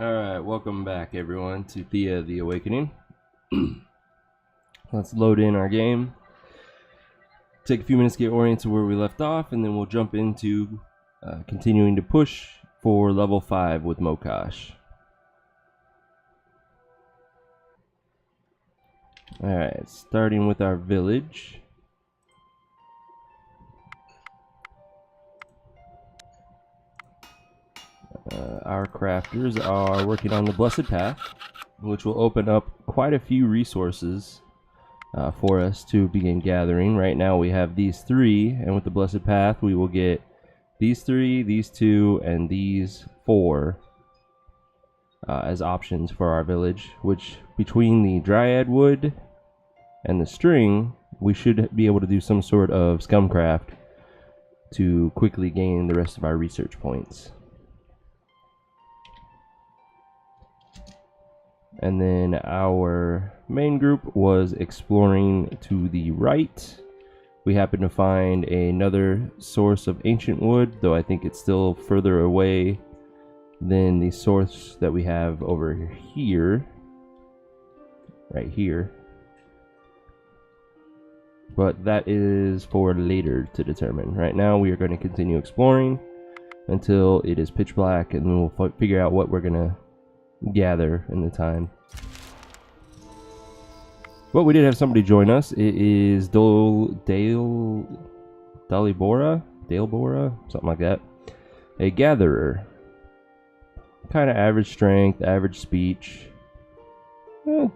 Alright, welcome back everyone to Thea the Awakening. Let's load in our game. Take a few minutes to get oriented where we left off, and then we'll jump into continuing to push for level 5 with Mokosh. Alright, starting with our village. Our crafters are working on the Blessed Path, which will open up quite a few resources for us to begin gathering. Right now we have these 3, and with the Blessed Path we will get these 3, these 2, and these 4 as options for our village, which between the Dryad Wood and the string we should be able to do some sort of scumcraft to quickly gain the rest of our research points. And then our main group was exploring to the right. We happened to find another source of ancient wood, though I think it's still further away than the source that we have over here. Right here. But that is for later to determine. Right now we are going to continue exploring until it is pitch black, and then we'll figure out what we're going to gather in the time. But we did have somebody join us. It is Dalebora, something like that. A gatherer. Kind of average strength, average speech.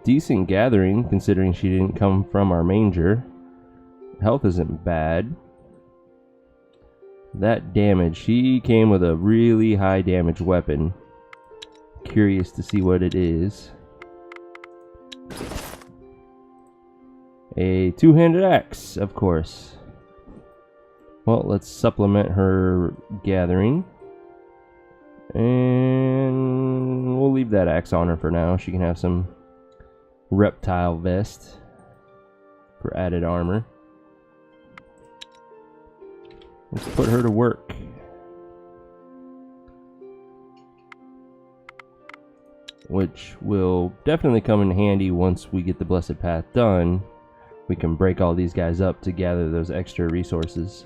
Decent gathering considering she didn't come from our manger. Health isn't bad. That damage, she came with a really high damage weapon. Curious to see what it is. A two-handed axe, of course. Well, let's supplement her gathering. And we'll leave that axe on her for now. She can have some reptile vest for added armor. Let's put her to work. Which will definitely come in handy once we get the Blessed Path done. We can break all these guys up to gather those extra resources.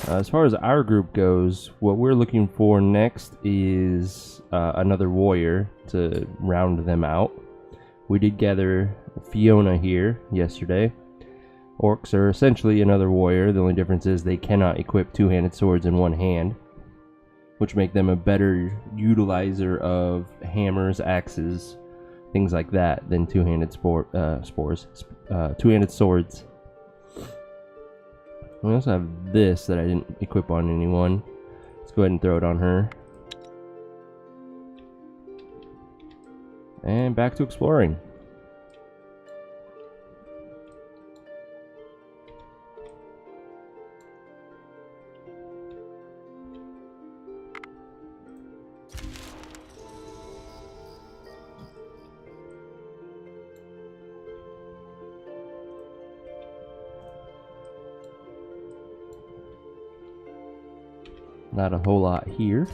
As far as our group goes, what we're looking for next is another warrior to round them out. We did gather Fiona here yesterday. Orcs are essentially another warrior. The only difference is they cannot equip two-handed swords in one hand, which make them a better utilizer of hammers, axes, things like that than two-handed two-handed swords. We also have this that I didn't equip on anyone. Let's go ahead and throw it on her. And back to exploring. Not a whole lot here.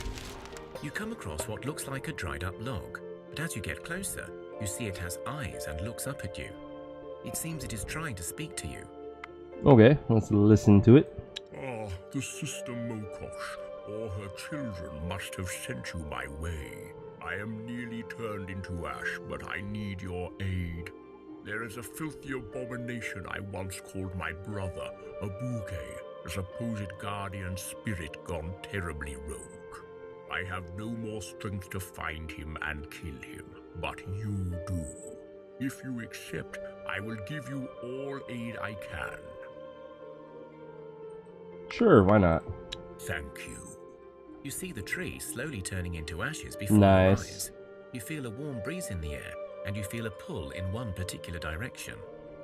You come across what looks like a dried up log, but as you get closer, you see it has eyes and looks up at you. It seems it is trying to speak to you. Okay, let's listen to it. Ah, the sister Mokosh, or her children must have sent you my way. I am nearly turned into ash, but I need your aid. There is a filthy abomination I once called my brother, a bouquet. A supposed guardian spirit gone terribly rogue. I have no more strength to find him and kill him, but you do. If you accept, I will give you all aid I can. Sure, why not? Thank you. You see the tree slowly turning into ashes before your eyes. You feel a warm breeze in the air, and you feel a pull in one particular direction,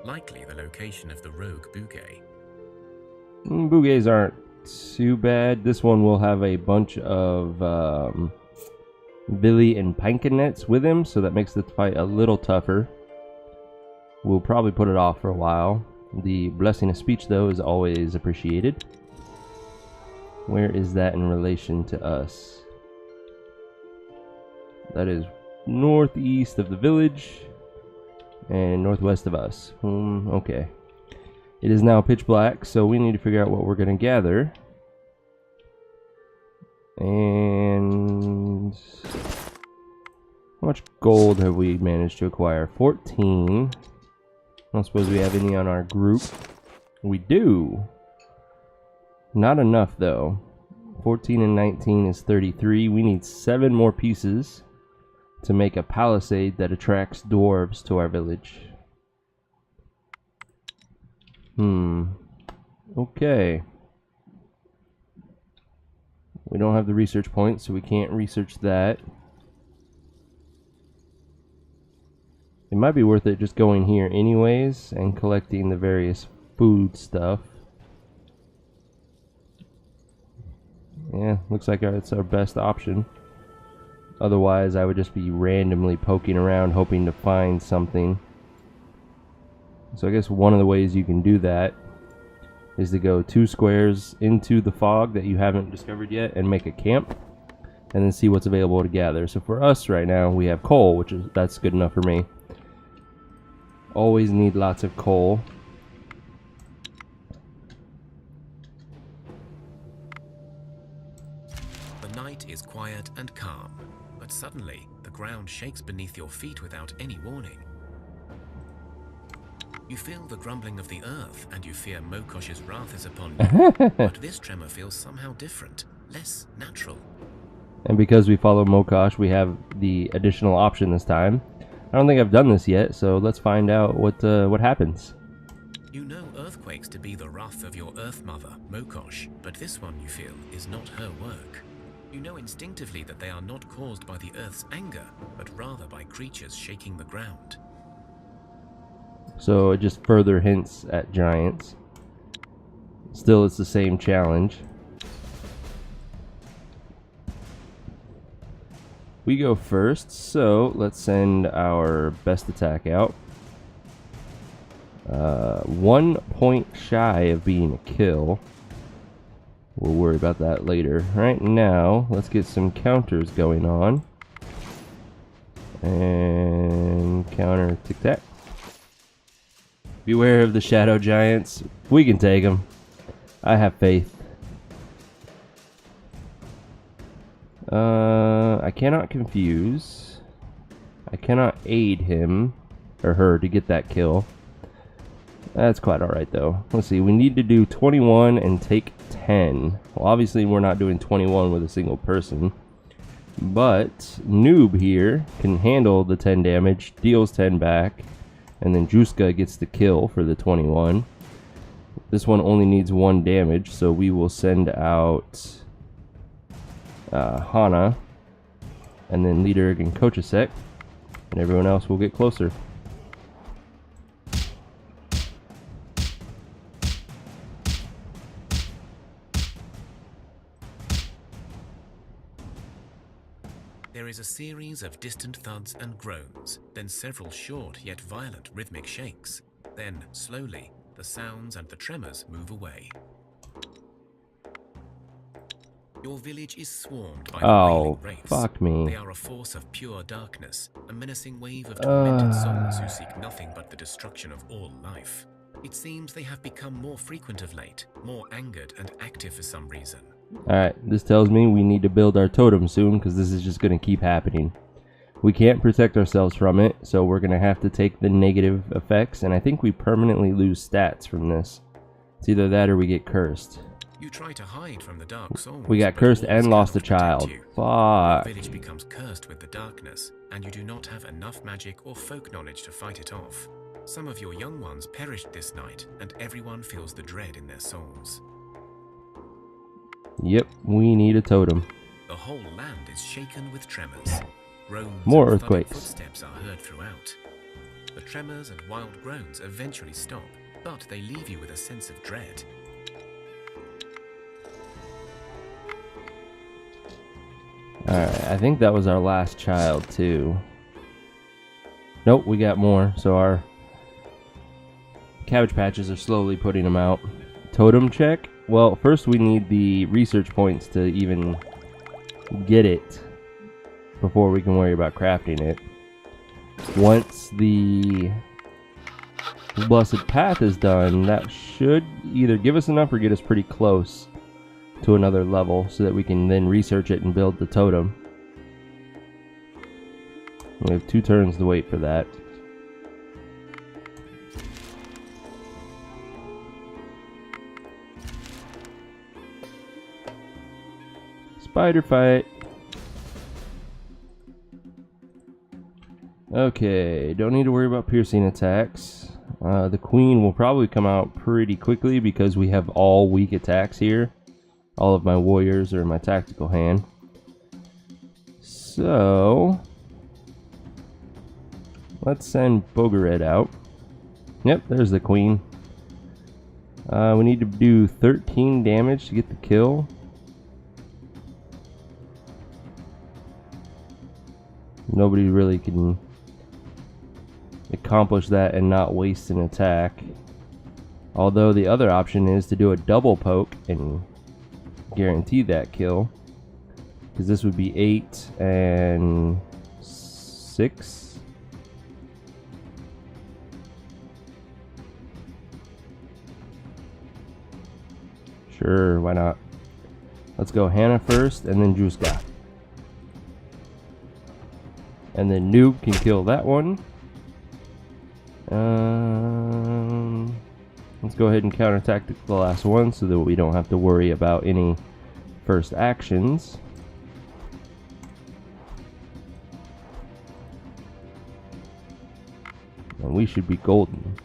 likely the location of the rogue bouquet. Bouquets aren't too bad. This one will have a bunch of Billy and Pankinets with him, so that makes the fight a little tougher. We'll probably put it off for a while. The blessing of speech, though, is always appreciated. Where is that in relation to us? That is northeast of the village and northwest of us. Okay. It is now pitch black, so we need to figure out what we're going to gather. And how much gold have we managed to acquire? 14. I don't suppose we have any on our group. We do. Not enough though. 14 and 19 is 33. We need 7 more pieces to make a palisade that attracts dwarves to our village. Okay. We don't have the research points, so we can't research that. It might be worth it just going here anyways and collecting the various food stuff. Yeah, looks like it's our best option. Otherwise, I would just be randomly poking around hoping to find something. So I guess one of the ways you can do that is to go 2 squares into the fog that you haven't discovered yet and make a camp, and then see what's available to gather. So for us right now, we have coal, that's good enough for me. Always need lots of coal. The night is quiet and calm, but suddenly the ground shakes beneath your feet without any warning. You feel the grumbling of the earth, and you fear Mokosh's wrath is upon you. But this tremor feels somehow different, less natural. And because we follow Mokosh, we have the additional option this time. I don't think I've done this yet, so let's find out what happens. You know earthquakes to be the wrath of your Earth Mother, Mokosh, but this one, you feel, is not her work. You know instinctively that they are not caused by the Earth's anger, but rather by creatures shaking the ground. So it just further hints at giants. Still, it's the same challenge. We go first, so let's send our best attack out. 1 point shy of being a kill. We'll worry about that later. Right now, let's get some counters going on. And counter tic-tac. Beware of the shadow giants. We can take them. I have faith. I cannot confuse. I cannot aid him or her to get that kill. That's quite alright though. Let's see, we need to do 21 and take 10. Well, obviously we're not doing 21 with a single person. But Noob here can handle the 10 damage, deals 10 back, and then Juska gets the kill for the 21. This one only needs 1 damage, so we will send out Hana, and then Leader and Kochasek, and everyone else will get closer. There is a series of distant thuds and groans, then several short yet violent rhythmic shakes. Then, slowly, the sounds and the tremors move away. Your village is swarmed by the wailing wraiths. Fuck me. They are a force of pure darkness, a menacing wave of tormented souls who seek nothing but the destruction of all life. It seems they have become more frequent of late, more angered and active for some reason. Alright, this tells me we need to build our totem soon, because this is just going to keep happening. We can't protect ourselves from it, so we're going to have to take the negative effects, and I think we permanently lose stats from this. It's either that or we get cursed. You try to hide from the dark souls. We got cursed and lost a child. Fuck. The village becomes cursed with the darkness, and you do not have enough magic or folk knowledge to fight it off. Some of your young ones perished this night, and everyone feels the dread in their souls. Yep, we need a totem. The whole land is shaken with tremors. Groans More and thudding earthquakes. Footsteps are heard throughout. The tremors and wild groans eventually stop, but they leave you with a sense of dread. Alright, I think that was our last child too. Nope, we got more, so our cabbage patches are slowly putting them out. Totem check? Well, first we need the research points to even get it before we can worry about crafting it. Once the Blessed Path is done, that should either give us enough or get us pretty close to another level so that we can then research it and build the totem. We have 2 turns to wait for that. Spider fight. Okay, don't need to worry about piercing attacks. The queen will probably come out pretty quickly because we have all weak attacks here. All of my warriors are in my tactical hand. So let's send Demoredread out. Yep, there's the queen. We need to do 13 damage to get the kill. Nobody really can accomplish that and not waste an attack. Although the other option is to do a double poke and guarantee that kill. Because this would be 8 and 6. Sure, why not? Let's go Hannah first and then Juska. And then Noob can kill that one. Let's go ahead and counterattack the last one so that we don't have to worry about any first actions. And we should be golden.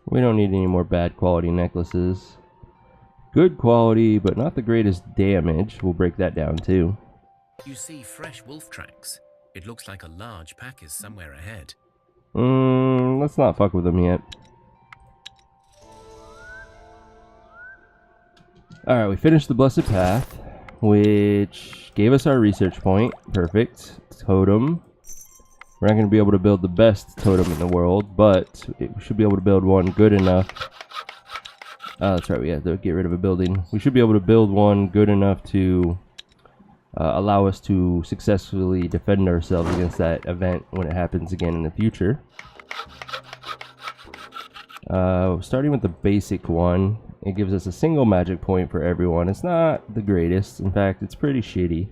We don't need any more bad quality necklaces. Good quality, but not the greatest damage. We'll break that down too. You see fresh wolf tracks. It looks like a large pack is somewhere ahead. Let's not fuck with them yet. Alright, we finished the Blessed Path, which gave us our research point. Perfect. Totem. We're not going to be able to build the best totem in the world, but we should be able to build one good enough. That's right, we have to get rid of a building. We should be able to build one good enough to allow us to successfully defend ourselves against that event when it happens again in the future. Starting with the basic one, it gives us a single magic point for everyone. It's not the greatest. In fact, it's pretty shitty.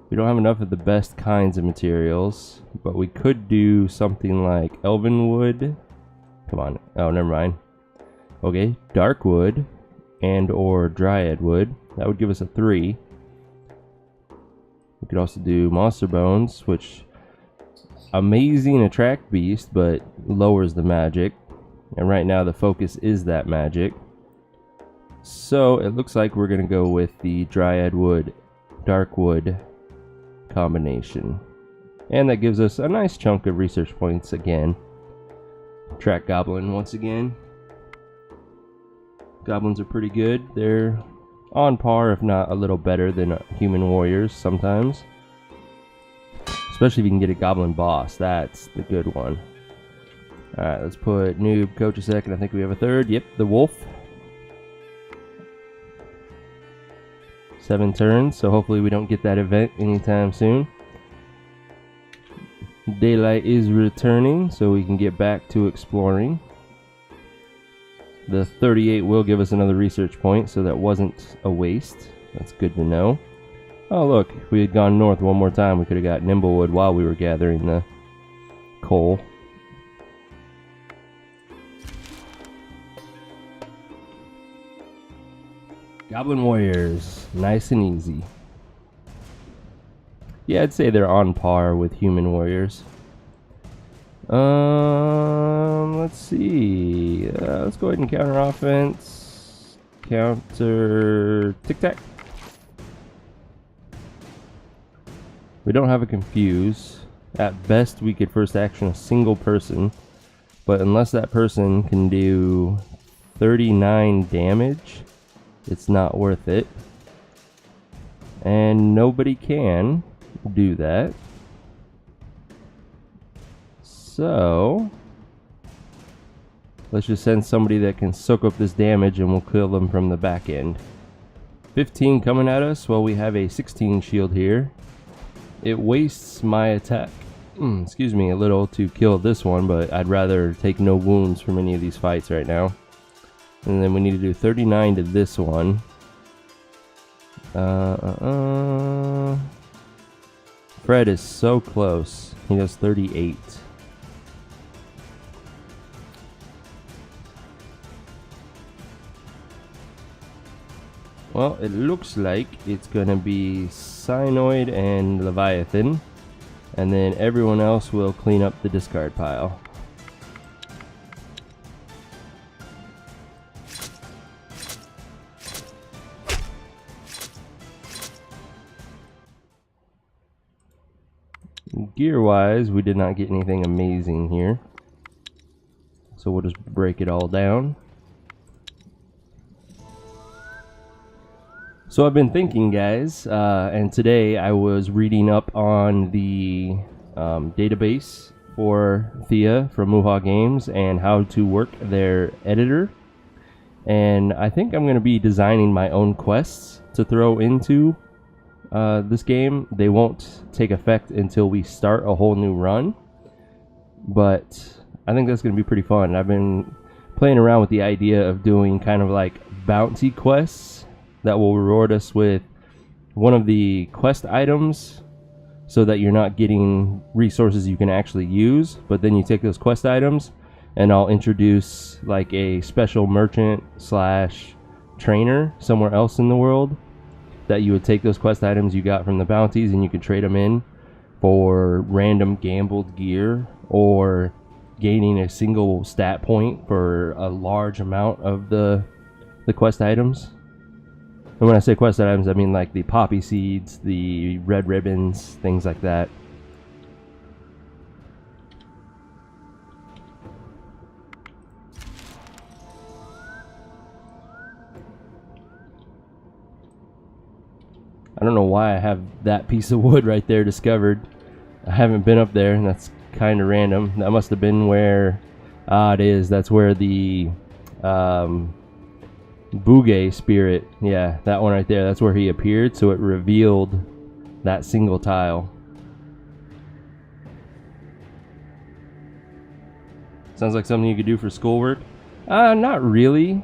We don't have enough of the best kinds of materials, but we could do something like elven wood. Come on. Oh, never mind. Okay, dark wood and or dryad wood. That would give us a 3. We could also do monster bones, which amazing attract beast, but lowers the magic. And right now the focus is that magic. So it looks like we're going to go with the dryad wood, dark wood combination, and that gives us a nice chunk of research points again. Track goblin once again. Goblins are pretty good. They're on par, if not a little better than human warriors sometimes, especially if you can get a goblin boss. That's the good one. Alright, let's put noob coach a second. I think we have a third. Yep, the wolf. 7 turns, so hopefully we don't get that event anytime soon. Daylight is returning, so we can get back to exploring. The 38 will give us another research point, so that wasn't a waste. That's good to know. Oh look, if we had gone north one more time, we could have got Nimblewood while we were gathering the coal. Goblin warriors, nice and easy. Yeah, I'd say they're on par with human warriors. Let's see. Let's go ahead and counter offense. Counter tic-tac. We don't have a confuse. At best, we could first action a single person, but unless that person can do 39 damage, it's not worth it. And nobody can do that. So let's just send somebody that can soak up this damage and we'll kill them from the back end. 15 coming at us. Well, we have a 16 shield here. It wastes my attack, excuse me, a little to kill this one, but I'd rather take no wounds from any of these fights right now. And then we need to do 39 to this one. Fred is so close. He does 38. Well, it looks like it's gonna be Cyanoid and Leviathan, and then everyone else will clean up the discard pile. Gear-wise, we did not get anything amazing here, so we'll just break it all down. So I've been thinking, guys, and today I was reading up on the database for Thea from Muha Games and how to work their editor. And I think I'm going to be designing my own quests to throw into this game. They won't take effect until we start a whole new run, but I think that's going to be pretty fun. I've been playing around with the idea of doing kind of like bounty quests that will reward us with one of the quest items so that you're not getting resources you can actually use, but then you take those quest items and I'll introduce like a special merchant slash trainer somewhere else in the world that you would take those quest items you got from the bounties and you could trade them in for random gambled gear or gaining a single stat point for a large amount of the quest items. And when I say quest items, I mean like the poppy seeds, the red ribbons, things like that. I don't know why I have that piece of wood right there discovered. I haven't been up there, and that's kind of random. That must have been where... it is. That's where the... Bugay spirit, yeah, that one right there, that's where he appeared, so it revealed that single tile. Sounds like something you could do for schoolwork. Not really,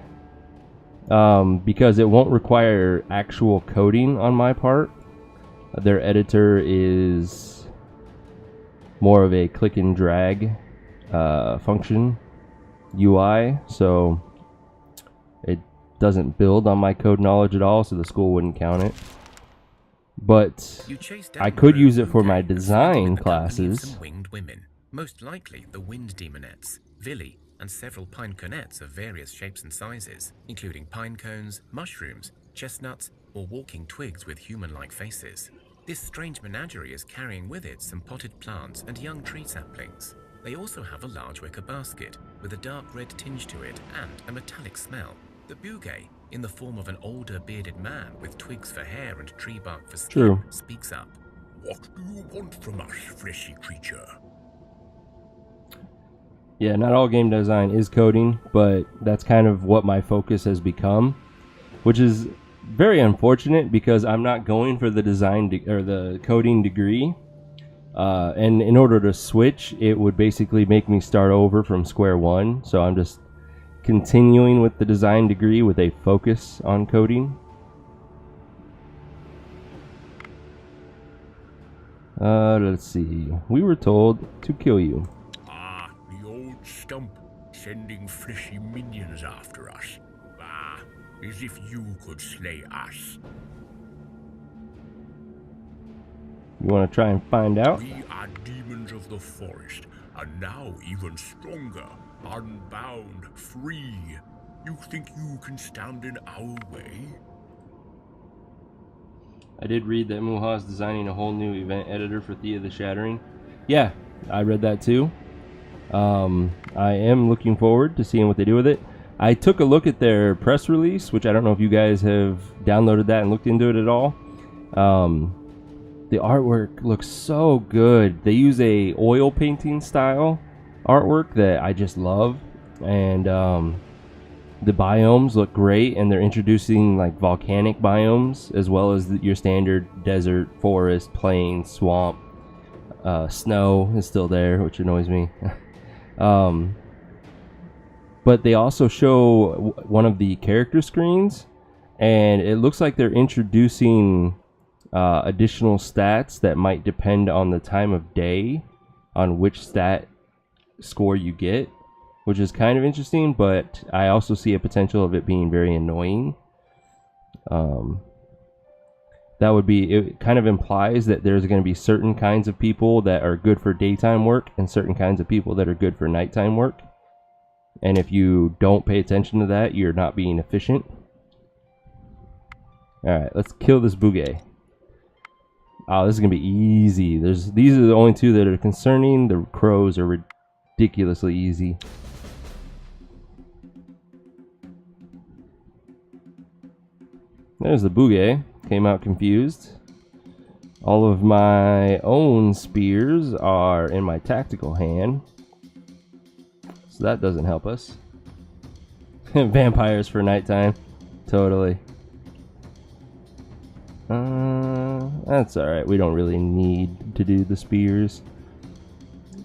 because it won't require actual coding on my part. Their editor is more of a click and drag function UI, so it doesn't build on my code knowledge at all, so the school wouldn't count it. But I could use it for my design classes. Some winged women, most likely the wind demonettes, Villi, and several pine conettes of various shapes and sizes, including pine cones, mushrooms, chestnuts, or walking twigs with human-like faces. This strange menagerie is carrying with it some potted plants and young tree saplings. They also have a large wicker basket with a dark red tinge to it and a metallic smell. The Bugay, in the form of an older bearded man with twigs for hair and tree bark for skin, speaks up. What do you want from us, fleshy creature? Yeah, not all game design is coding, but that's kind of what my focus has become, which is very unfortunate because I'm not going for the design or the coding degree. And in order to switch, it would basically make me start over from square one. So I'm just continuing with the design degree with a focus on coding. Let's see. We were told to kill you. Ah, the old stump, sending fleshy minions after us. Ah, as if you could slay us. You want to try and find out? We are demons of the forest, and now even stronger, unbound, free. You think you can stand in our way? I did read that Muha is designing a whole new event editor for Thea the Shattering. Yeah, I read that too. I am looking forward to seeing what they do with it. I took a look at their press release, which I don't know if you guys have downloaded that and looked into it at all. The artwork looks so good. They use a oil painting style artwork that I just love, and the biomes look great, and they're introducing like volcanic biomes as well as your standard desert, forest, plain, swamp. Snow is still there, which annoys me. But they also show one of the character screens, and it looks like they're introducing additional stats that might depend on the time of day on which stat score you get, which is kind of interesting, but I also see a potential of it being very annoying. That would be, it kind of implies that there's going to be certain kinds of people that are good for daytime work and certain kinds of people that are good for nighttime work. And if you don't pay attention to that, you're not being efficient. Alright, let's kill this bouguet. Oh, this is going to be easy. These are the only two that are concerning. The crows are ridiculously easy. There's the bouguet. Came out confused. All of my own spears are in my tactical hand, so that doesn't help us. Vampires for nighttime. Totally. That's alright. We don't really need to do the spears.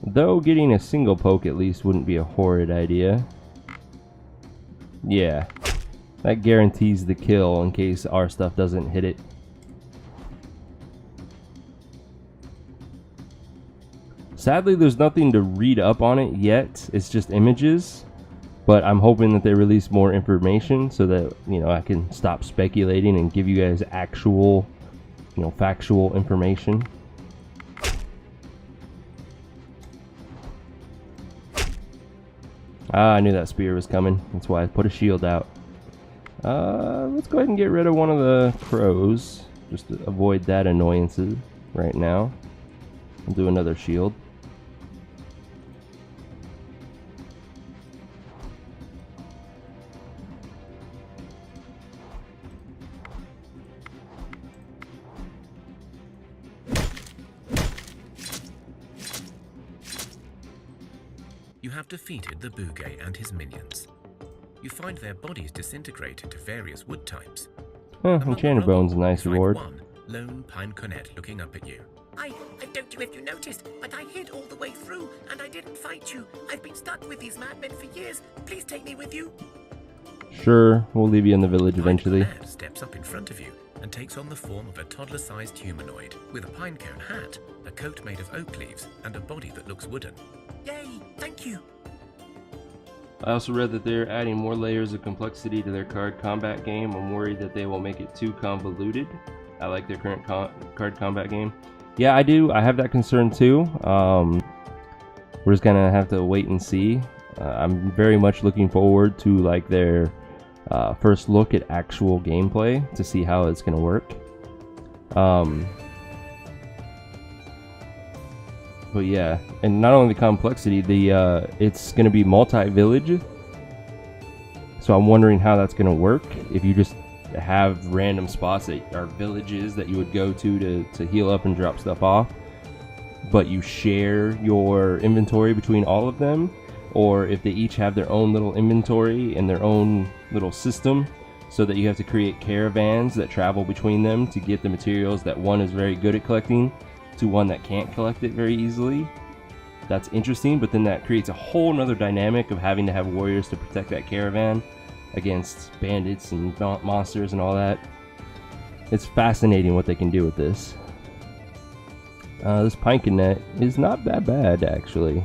Though getting a single poke at least wouldn't be a horrid idea. Yeah. That guarantees the kill in case our stuff doesn't hit it. Sadly, there's nothing to read up on it yet. It's just images. But I'm hoping that they release more information so that, you know, I can stop speculating and give you guys actual, you know, factual information. Ah, I knew that spear was coming. That's why I put a shield out. Let's go ahead and get rid of one of the crows, just to avoid that annoyances right now. I'll do another shield. You have defeated the bouguet and his minions. You find their bodies disintegrate into various wood types. Enchanted Bone's a nice reward. One lone pine cornet looking up at you. I don't know if you noticed, but I hid all the way through, and I didn't fight you. I've been stuck with these madmen for years. Please take me with you. Sure, we'll leave you in the village eventually. Pine cornet steps up in front of you and takes on the form of a toddler-sized humanoid with a pine cone hat, a coat made of oak leaves, and a body that looks wooden. Yay, thank you. I also read that they're adding more layers of complexity to their card combat game. I'm worried that they will make it too convoluted. I like their current card combat game. Yeah, I do. I have that concern too. We're just gonna have to wait and see. I'm very much looking forward to like their first look at actual gameplay to see how it's gonna work. But yeah, and not only the complexity, it's going to be multi-village. So I'm wondering how that's going to work. If you just have random spots that are villages that you would go to heal up and drop stuff off, but you share your inventory between all of them, or if they each have their own little inventory and their own little system, so that you have to create caravans that travel between them to get the materials that one is very good at collecting to one that can't collect it very easily. That's interesting, but then that creates a whole nother dynamic of having to have warriors to protect that caravan against bandits and monsters and all that. It's fascinating what they can do with this. This pine net is not that bad actually,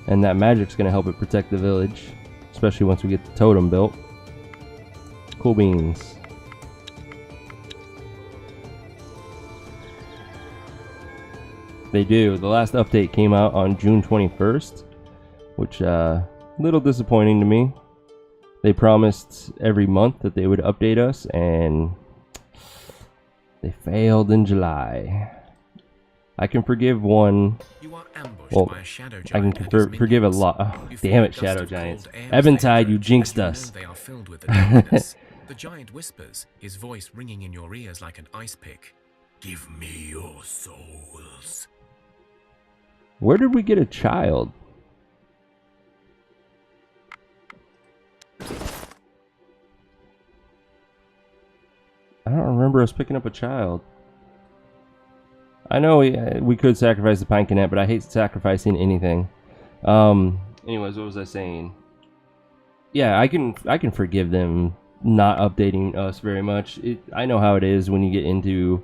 and that magic's gonna help it protect the village, especially once we get the totem built. Cool beans. They do. The last update came out on June 21st, which little disappointing to me. They promised every month that they would update us, and they failed in July. I can forgive one. You are ambushed Well, by a shadow I can giant and his forgive a minions. lot. Oh, You damn feel a it, gust Shadow of Giants. cold air Eventide, as you they jinxed approach, us. and they are filled with the darkness. The giant whispers, his voice ringing in your ears like an ice pick. Give me your souls. Where did we get a child? I don't remember us picking up a child. I know we could sacrifice the Pinecanet, but I hate sacrificing anything. Anyways, what was I saying? Yeah, I can forgive them not updating us very much. I know how it is when you get into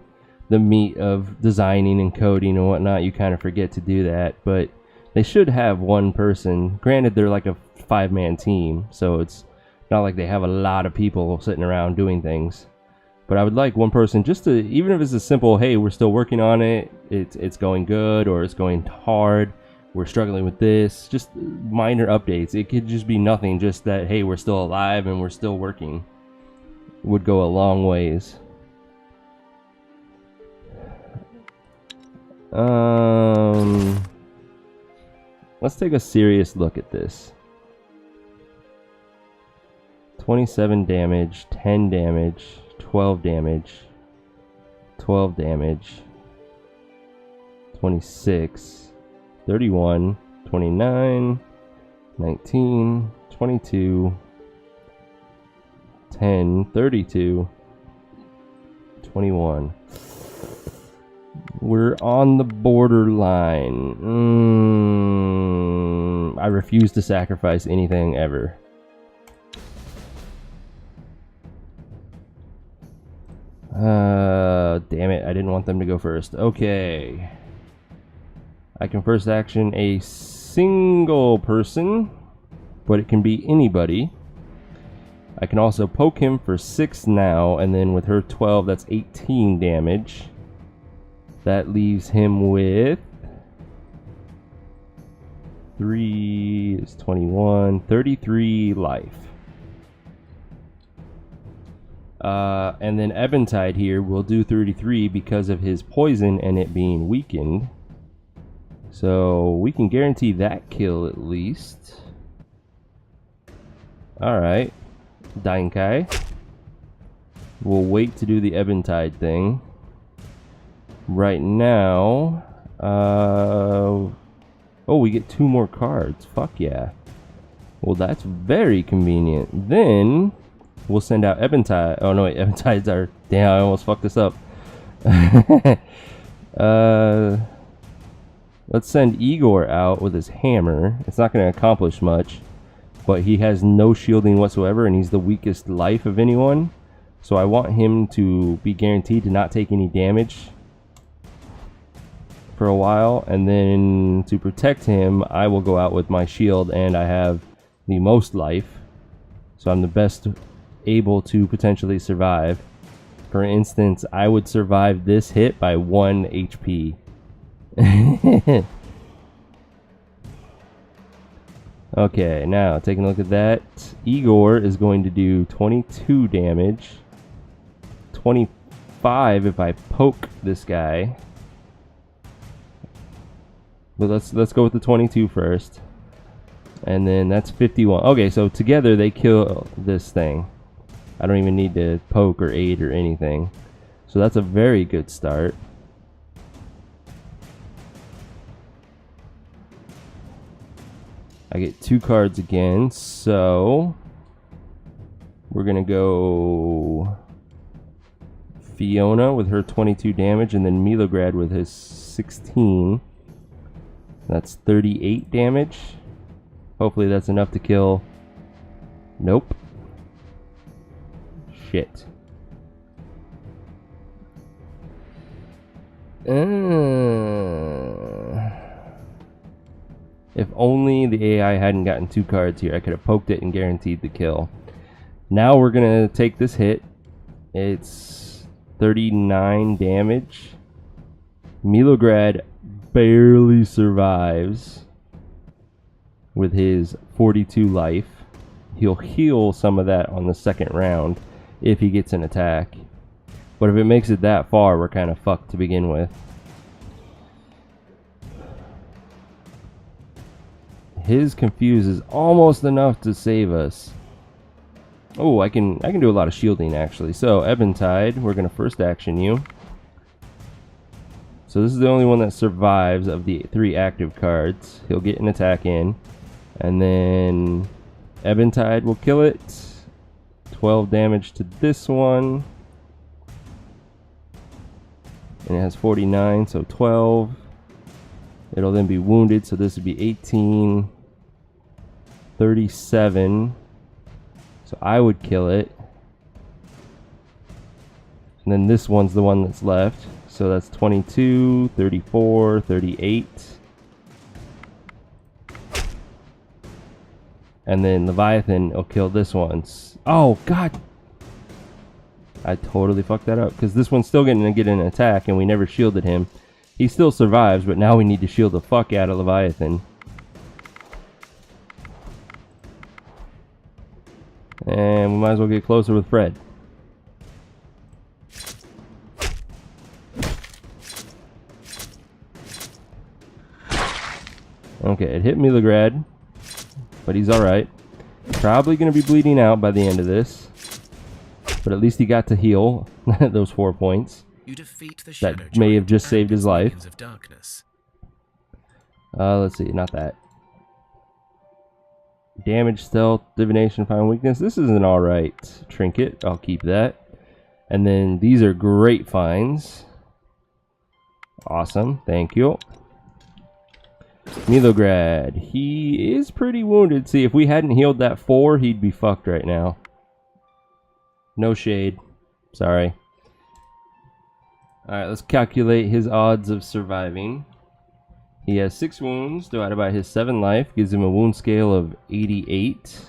the meat of designing and coding and whatnot. You kind of forget to do that, but they should have one person. Granted, they're like a 5-man team, so it's not like they have a lot of people sitting around doing things. But I would like one person just to, even if it's a simple, hey, we're still working on it, it's going good, or it's going hard, we're struggling with this, just minor updates. It could just be nothing, just that, hey, we're still alive and we're still working. Would go a long ways. Let's take a serious look at this. 27 damage, 10 damage, 12 damage, 12 damage, 26, 31, 29, 19, 22, 10, 32, 21. We're on the borderline. I refuse to sacrifice anything ever. Damn it, I didn't want them to go first. Okay. I can first action a single person, but it can be anybody. I can also poke him for 6 now, and then with her 12, that's 18 damage. That leaves him with 3 is 21, 33 life. And then Eventide here will do 33 because of his poison and it being weakened. So we can guarantee that kill at least. Alright. Dainkai. We'll wait to do the Eventide thing. Right now, oh, we get 2 more cards. Fuck yeah. Well, that's very convenient. Then we'll send out Eventide. Oh no, wait, Eventides are. Damn, I almost fucked this up. Let's send Igor out with his hammer. It's not going to accomplish much, but he has no shielding whatsoever, and he's the weakest life of anyone. So I want him to be guaranteed to not take any damage for a while, and then to protect him, I will go out with my shield, and I have the most life, so I'm the best able to potentially survive. For instance, I would survive this hit by 1 HP. Okay, now taking a look at that, Igor is going to do 22 damage, 25 if I poke this guy. But let's go with the 22 first. And then that's 51. Okay, so together they kill this thing. I don't even need to poke or aid or anything. So that's a very good start. I get 2 cards again, so we're gonna go Fiona with her 22 damage, and then Milograd with his 16. That's 38 damage. Hopefully that's enough to kill. Nope. Shit. If only the AI hadn't gotten 2 cards here, I could have poked it and guaranteed the kill. Now we're gonna take this hit. It's 39 damage. Milograd barely survives with his 42 life. He'll heal some of that on the second round if he gets an attack. But if it makes it that far, we're kind of fucked to begin with. His confuse is almost enough to save us. Oh, I can do a lot of shielding actually. So Eventide, we're gonna first action you. So this is the only one that survives of the 3 active cards. He'll get an attack in. And then Eventide will kill it. 12 damage to this one. And it has 49, so 12. It'll then be wounded, so this would be 18. 37. So I would kill it. And then this one's the one that's left. So that's 22, 34, 38. And then Leviathan will kill this one. Oh, God. I totally fucked that up. Because this one's still going to get an attack, and we never shielded him. He still survives, but now we need to shield the fuck out of Leviathan. And we might as well get closer with Fred. Okay, it hit Demoredread, but he's alright. Probably going to be bleeding out by the end of this. But at least he got to heal those 4 points. You defeat the shadow That may have just saved his life. of darkness. Let's see, not that. Damage, stealth, divination, find weakness. This is an alright trinket. I'll keep that. And then these are great finds. Awesome, thank you. Demoredread. He is pretty wounded. See, if we hadn't healed that 4, he'd be fucked right now. No shade. Sorry. Alright, let's calculate his odds of surviving. He has 6 wounds divided by his 7 life. Gives him a wound scale of 88.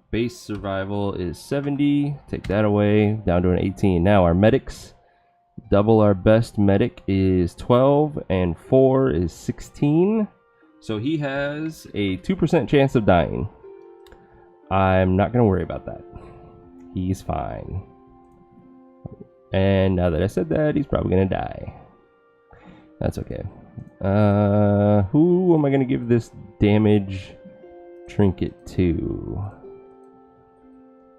Base survival is 70. Take that away. Down to an 18. Now our medics. Double our best medic is 12. And 4 is 16. So he has a 2% chance of dying. I'm not going to worry about that. He's fine. And now that I said that, he's probably going to die. That's okay. Who am I going to give this damage trinket to?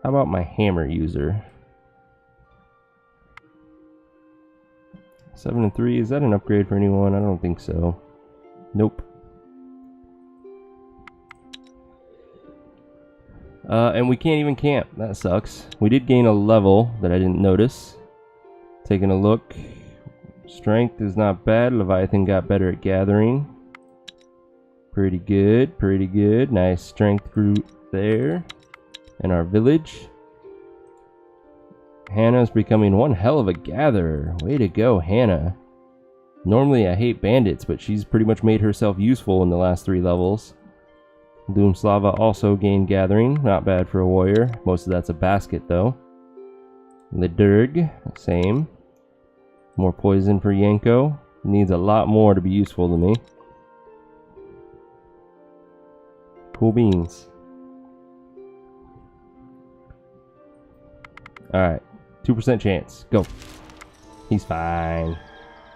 How about my hammer user? 7 and 3. Is that an upgrade for anyone? I don't think so. Nope. And we can't even camp. That sucks. We did gain a level that I didn't notice. Taking a look. Strength is not bad. Leviathan got better at gathering. Pretty good. Pretty good. Nice strength group there. In our village. Hannah's becoming one hell of a gatherer. Way to go, Hannah. Normally I hate bandits, but she's pretty much made herself useful in the last 3 levels. Doomslava also gained gathering. Not bad for a warrior. Most of that's a basket though. The Durg, same. More poison for Yanko. Needs a lot more to be useful to me. Cool beans. Alright. 2% chance. Go. He's fine.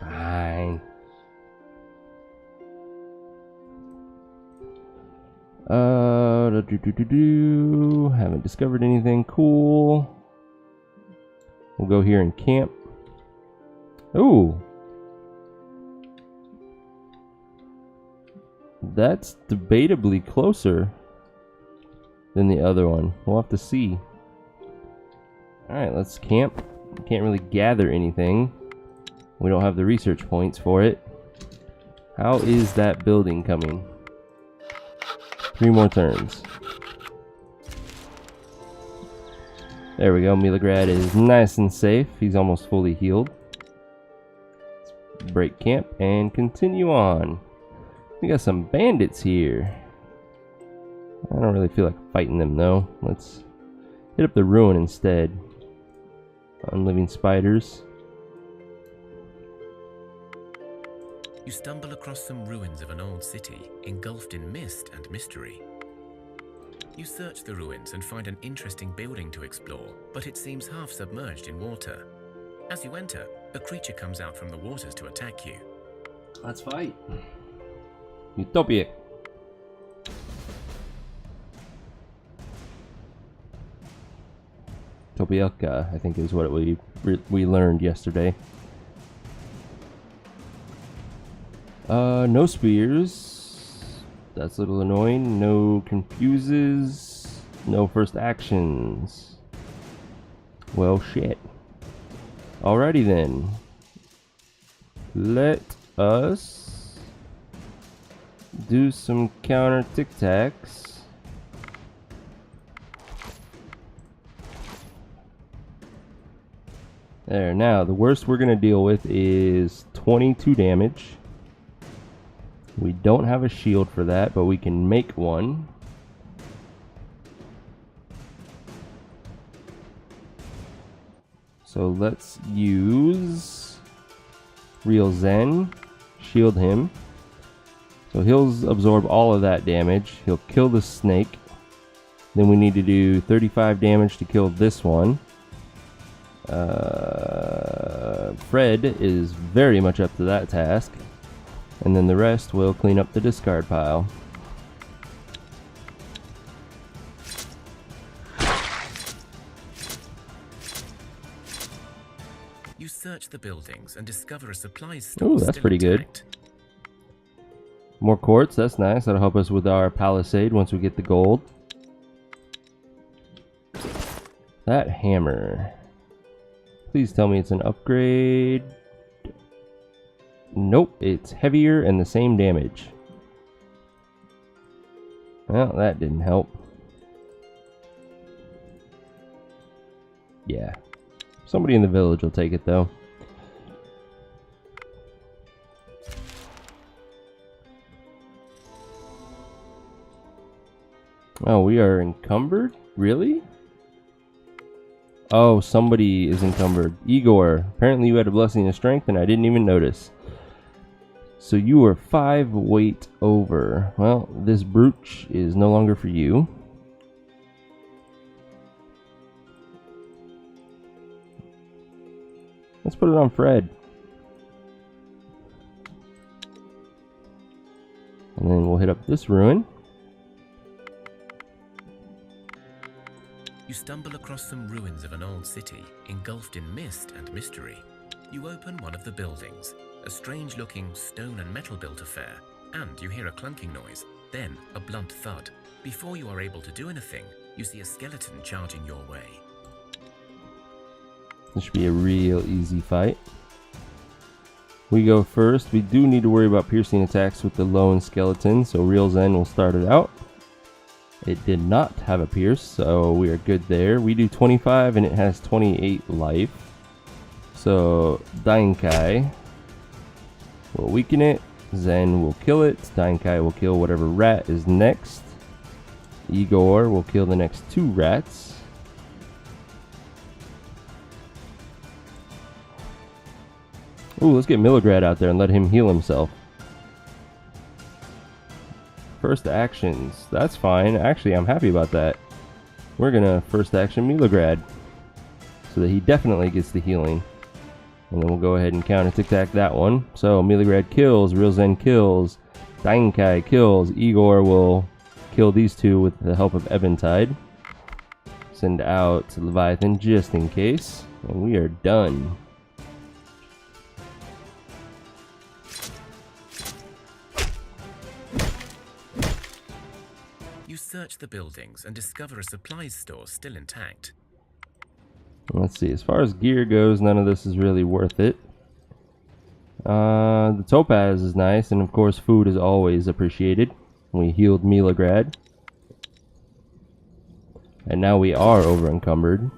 Fine. Haven't discovered anything cool. We'll go here and camp. Ooh. That's debatably closer than the other one. We'll have to see. Alright, let's camp. We can't really gather anything. We don't have the research points for it. How is that building coming? 3 more turns. There we go. Demoredread is nice and safe. He's almost fully healed. Let's break camp and continue on. We got some bandits here. I don't really feel like fighting them though. Let's hit up the ruin instead. Unliving spiders. You stumble across some ruins of an old city, engulfed in mist and mystery. You search the ruins and find an interesting building to explore, but it seems half submerged in water. As you enter, a creature comes out from the waters to attack you. Let's fight. Utopia. Topielka, I think is what we learned yesterday. No spears. That's a little annoying. No confuses. No first actions. Well, shit. Alrighty then. Let us do some counter tic-tacs. There, now the worst we're going to deal with is 22 damage. We don't have a shield for that, but we can make one. So let's use Real Zen, shield him. So he'll absorb all of that damage. He'll kill the snake. Then we need to do 35 damage to kill this one. Fred is very much up to that task. And then the rest will clean up the discard pile. You search the buildings and discover a supplies store. Ooh, that's still pretty good. intact. More quartz, that's nice. That'll help us with our palisade once we get the gold. That hammer. Please tell me it's an upgrade. Nope, it's heavier and the same damage. Well, that didn't help. Yeah. Somebody in the village will take it though. Oh, we are encumbered? Really? Oh, somebody is encumbered. Igor, apparently you had a blessing of strength and I didn't even notice. So you are 5 weight over. Well, this brooch is no longer for you. Let's put it on Fred. And then we'll hit up this ruin. You stumble across some ruins of an old city, engulfed in mist and mystery. You open one of the buildings, a strange-looking stone and metal-built affair, and you hear a clunking noise, then a blunt thud. Before you are able to do anything, you see a skeleton charging your way. This should be a real easy fight. We go first. We do need to worry about piercing attacks with the lone skeleton, so Real Zen will start it out. It did not have a pierce, so we are good there. We do 25 and it has 28 life. So Dainkai will weaken it. Zen will kill it. Dainkai will kill whatever rat is next. Igor will kill the next 2 rats. Ooh, let's get Demoredread out there and let him heal himself. First actions. That's fine. Actually, I'm happy about that. We're gonna first action Demoredread so that he definitely gets the healing. And then we'll go ahead and counter tic-tac that one. So Demoredread kills, Real Zen kills, Dainkai kills, Igor will kill these 2 with the help of Eventide. Send out Leviathan just in case. And we are done. You search the buildings and discover a supplies store still intact. Let's see, as far as gear goes, none of this is really worth it. The topaz is nice, and of course food is always appreciated. We healed Demoredread. And now we are over encumbered.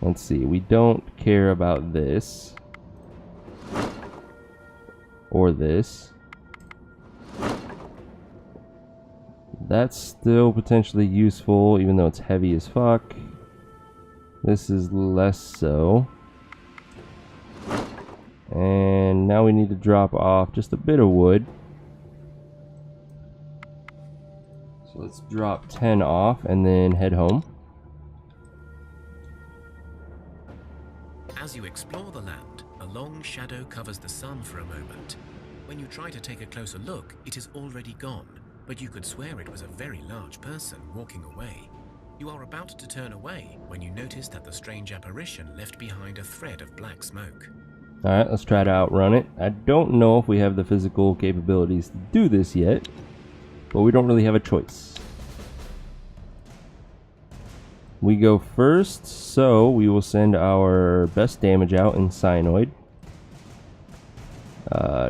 Let's see, we don't care about this. Or this. That's still potentially useful, even though it's heavy as fuck. This is less so. And now we need to drop off just a bit of wood. So let's drop 10 off and then head home. As you explore the land, a long shadow covers the sun for a moment. When you try to take a closer look, it is already gone, but you could swear it was a very large person walking away. You are about to turn away when you notice that the strange apparition left behind a thread of black smoke. Alright, let's try to outrun it. I don't know if we have the physical capabilities to do this yet, but we don't really have a choice. We go first, so we will send our best damage out in Cyanoid.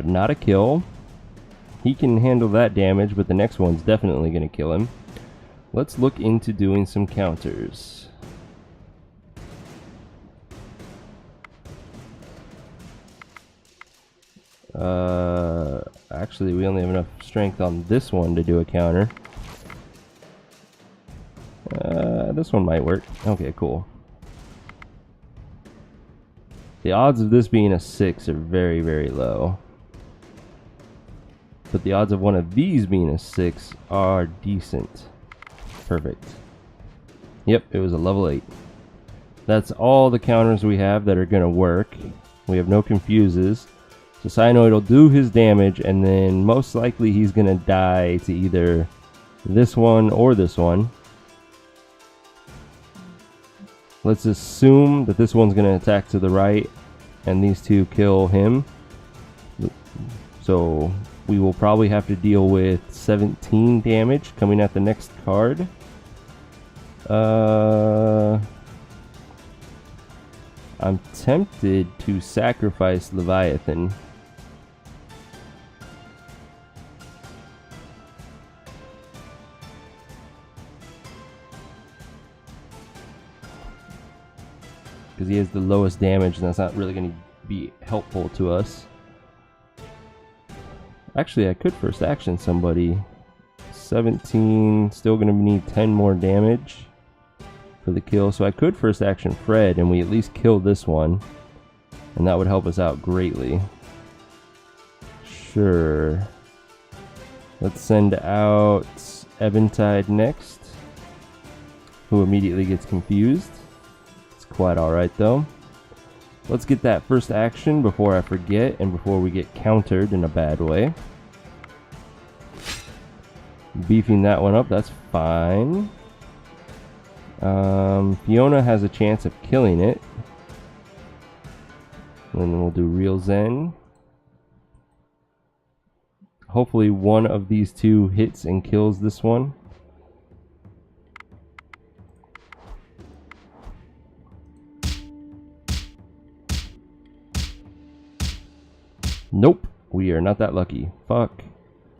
Not a kill. He can handle that damage, but the next one's definitely going to kill him. Let's look into doing some counters. Actually, we only have enough strength on this one to do a counter. This one might work. Okay, cool. The odds of this being a 6 are very, very low. But the odds of one of these being a 6 are decent. Perfect. Yep, it was a level 8. That's all the counters we have that are going to work. We have no confuses. So Cyanoid will do his damage, and then most likely he's going to die to either this one or this one. Let's assume that this one's going to attack to the right, and these two kill him. So we will probably have to deal with 17 damage coming at the next card. I'm tempted to sacrifice Leviathan. Because he has the lowest damage, and that's not really going to be helpful to us. Actually, I could first action somebody. 17, still going to need 10 more damage for the kill. So I could first action Fred, and we at least kill this one. And that would help us out greatly. Sure. Let's send out Eventide next, who immediately gets confused. Quite alright though. Let's get that first action before I forget and before we get countered in a bad way. Beefing that one up, that's fine. Fiona has a chance of killing it. And then we'll do Real Zen. Hopefully one of these two hits and kills this one. Nope, we are not that lucky. Fuck.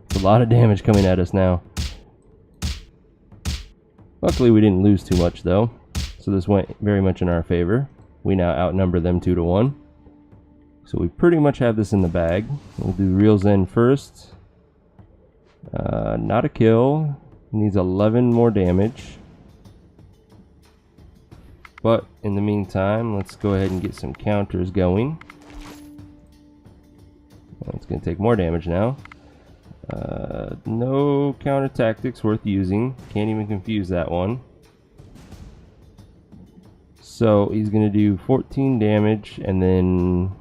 It's a lot of damage coming at us now. Luckily we didn't lose too much though, so this went very much in our favor. We now outnumber them 2-1. So we pretty much have this in the bag. We'll do Real Zen first. Not a kill. Needs 11 more damage. But in the meantime, let's go ahead and get some counters going. It's going to take more damage now. No counter tactics worth using. Can't even confuse that one. So he's going to do 14 damage, and then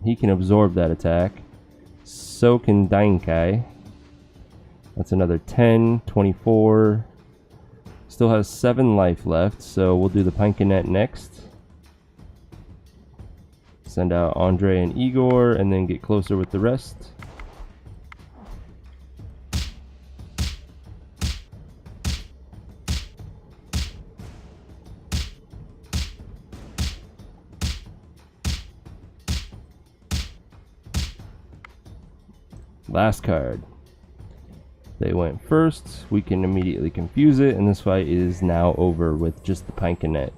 he can absorb that attack. So can Dainkai. That's another 10, 24. Still has 7 life left, so we'll do the Pinkinet next. Send out Andre and Igor, and then get closer with the rest. Last card. They went first. We can immediately confuse it, and this fight is now over with just the Pinkinet.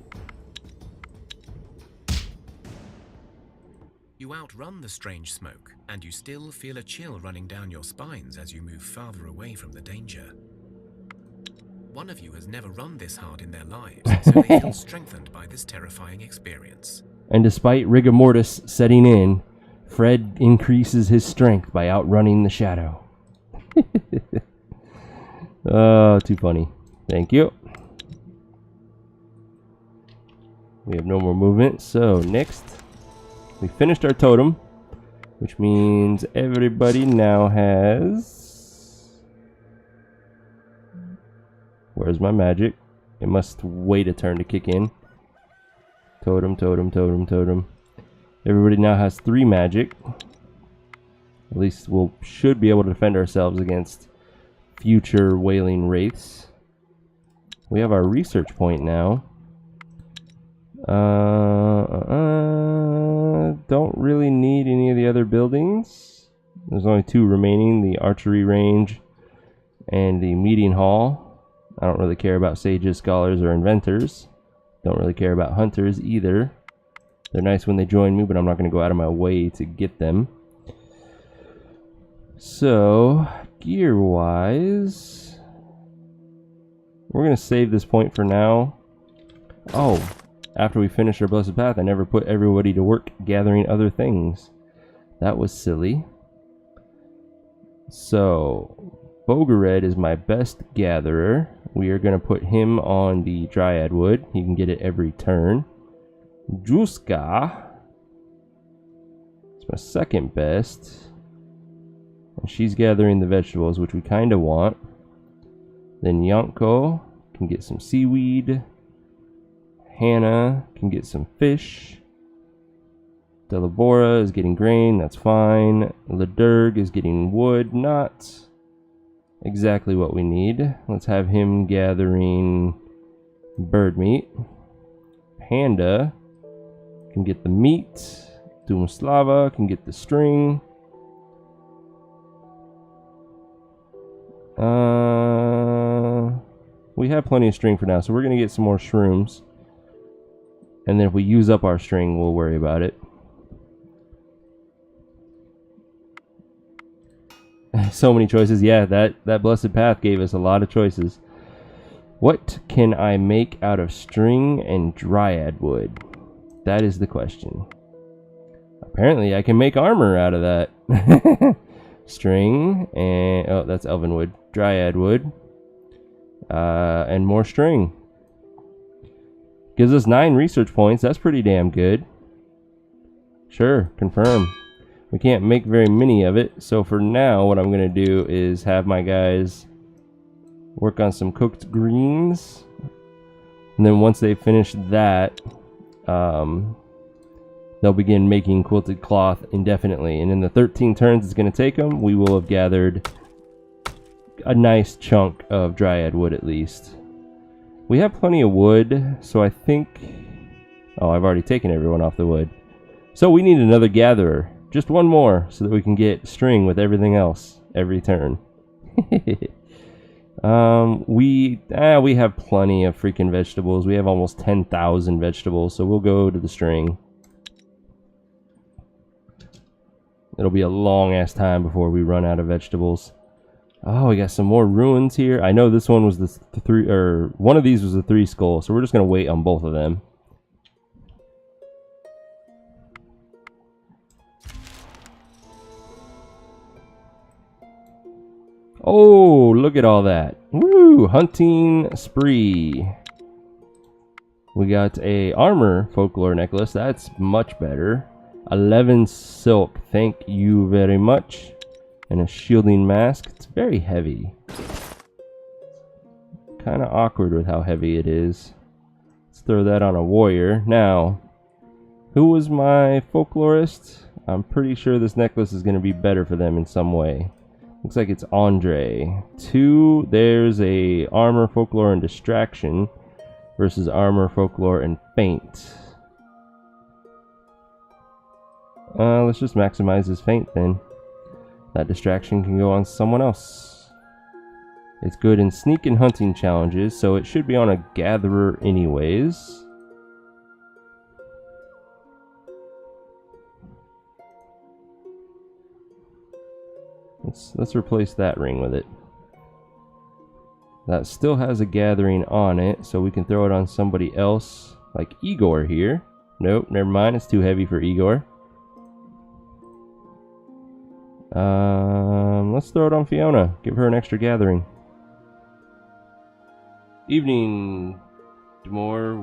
You outrun the strange smoke, and you still feel a chill running down your spines as you move farther away from the danger. One of you has never run this hard in their lives, so they feel strengthened by this terrifying experience. And despite rigor mortis setting in, Fred increases his strength by outrunning the shadow. Oh, too funny. Thank you. We have no more movement, so next, we finished our totem, which means everybody now has... Where's my magic? It must wait a turn to kick in. Totem, totem, totem, totem. Everybody now has 3 magic. At least we should be able to defend ourselves against future wailing wraiths. We have our research point now. Don't really need any of the other buildings. There's only 2 remaining, the archery range and the meeting hall. I don't really care about sages, scholars, or inventors. Don't really care about hunters either. They're nice when they join me, but I'm not going to go out of my way to get them. So, gear-wise, we're going to save this point for now. Oh, after we finish our Blessed Path, I never put everybody to work gathering other things. That was silly. So, Bogared is my best gatherer. We are going to put him on the Dryad Wood. He can get it every turn. Juska is my second best. And she's gathering the vegetables, which we kind of want. Then Yanko can get some seaweed. Hannah can get some fish. Delabora is getting grain, that's fine. Ledurg is getting wood, not exactly what we need. Let's have him gathering bird meat. Panda can get the meat. Dumoslava can get the string. We have plenty of string for now, so we're going to get some more shrooms. And then if we use up our string, we'll worry about it. So many choices. Yeah, that Blessed Path gave us a lot of choices. What can I make out of string and dryad wood? That is the question. Apparently, I can make armor out of that. String and... oh, that's elven wood. Dryad wood. And more string. Gives us 9 research points. That's pretty damn good. Sure, confirm. We can't make very many of it. So for now, what I'm going to do is have my guys work on some cooked greens. And then once they finish that, they'll begin making quilted cloth indefinitely. And in the 13 turns it's going to take them, we will have gathered a nice chunk of dryad wood at least. We have plenty of wood, so I think... oh, I've already taken everyone off the wood. So we need another gatherer. Just one more, so that we can get string with everything else every turn. We have plenty of freaking vegetables. We have almost 10,000 vegetables, so we'll go to the string. It'll be a long-ass time before we run out of vegetables. Oh, we got some more ruins here. I know this one was the 3, or one of these was the 3 skull, so we're just going to wait on both of them. Oh, look at all that. Woo, hunting spree. We got a armor folklore necklace. That's much better. 11 silk. Thank you very much. And a shielding mask. It's very heavy. Kind of awkward with how heavy it is. Let's throw that on a warrior. Now, who was my folklorist? I'm pretty sure this necklace is going to be better for them in some way. Looks like it's Andre. 2, there's a armor, folklore, and distraction versus armor, folklore, and feint. Let's just maximize his feint then. That distraction can go on someone else. It's good in sneak and hunting challenges, so it should be on a gatherer anyways. Let's replace that ring with it. That still has a gathering on it, so we can throw it on somebody else, like Igor here. Nope, never mind, it's too heavy for Igor. Let's throw it on Fiona. Give her an extra gathering. Evening, Demore.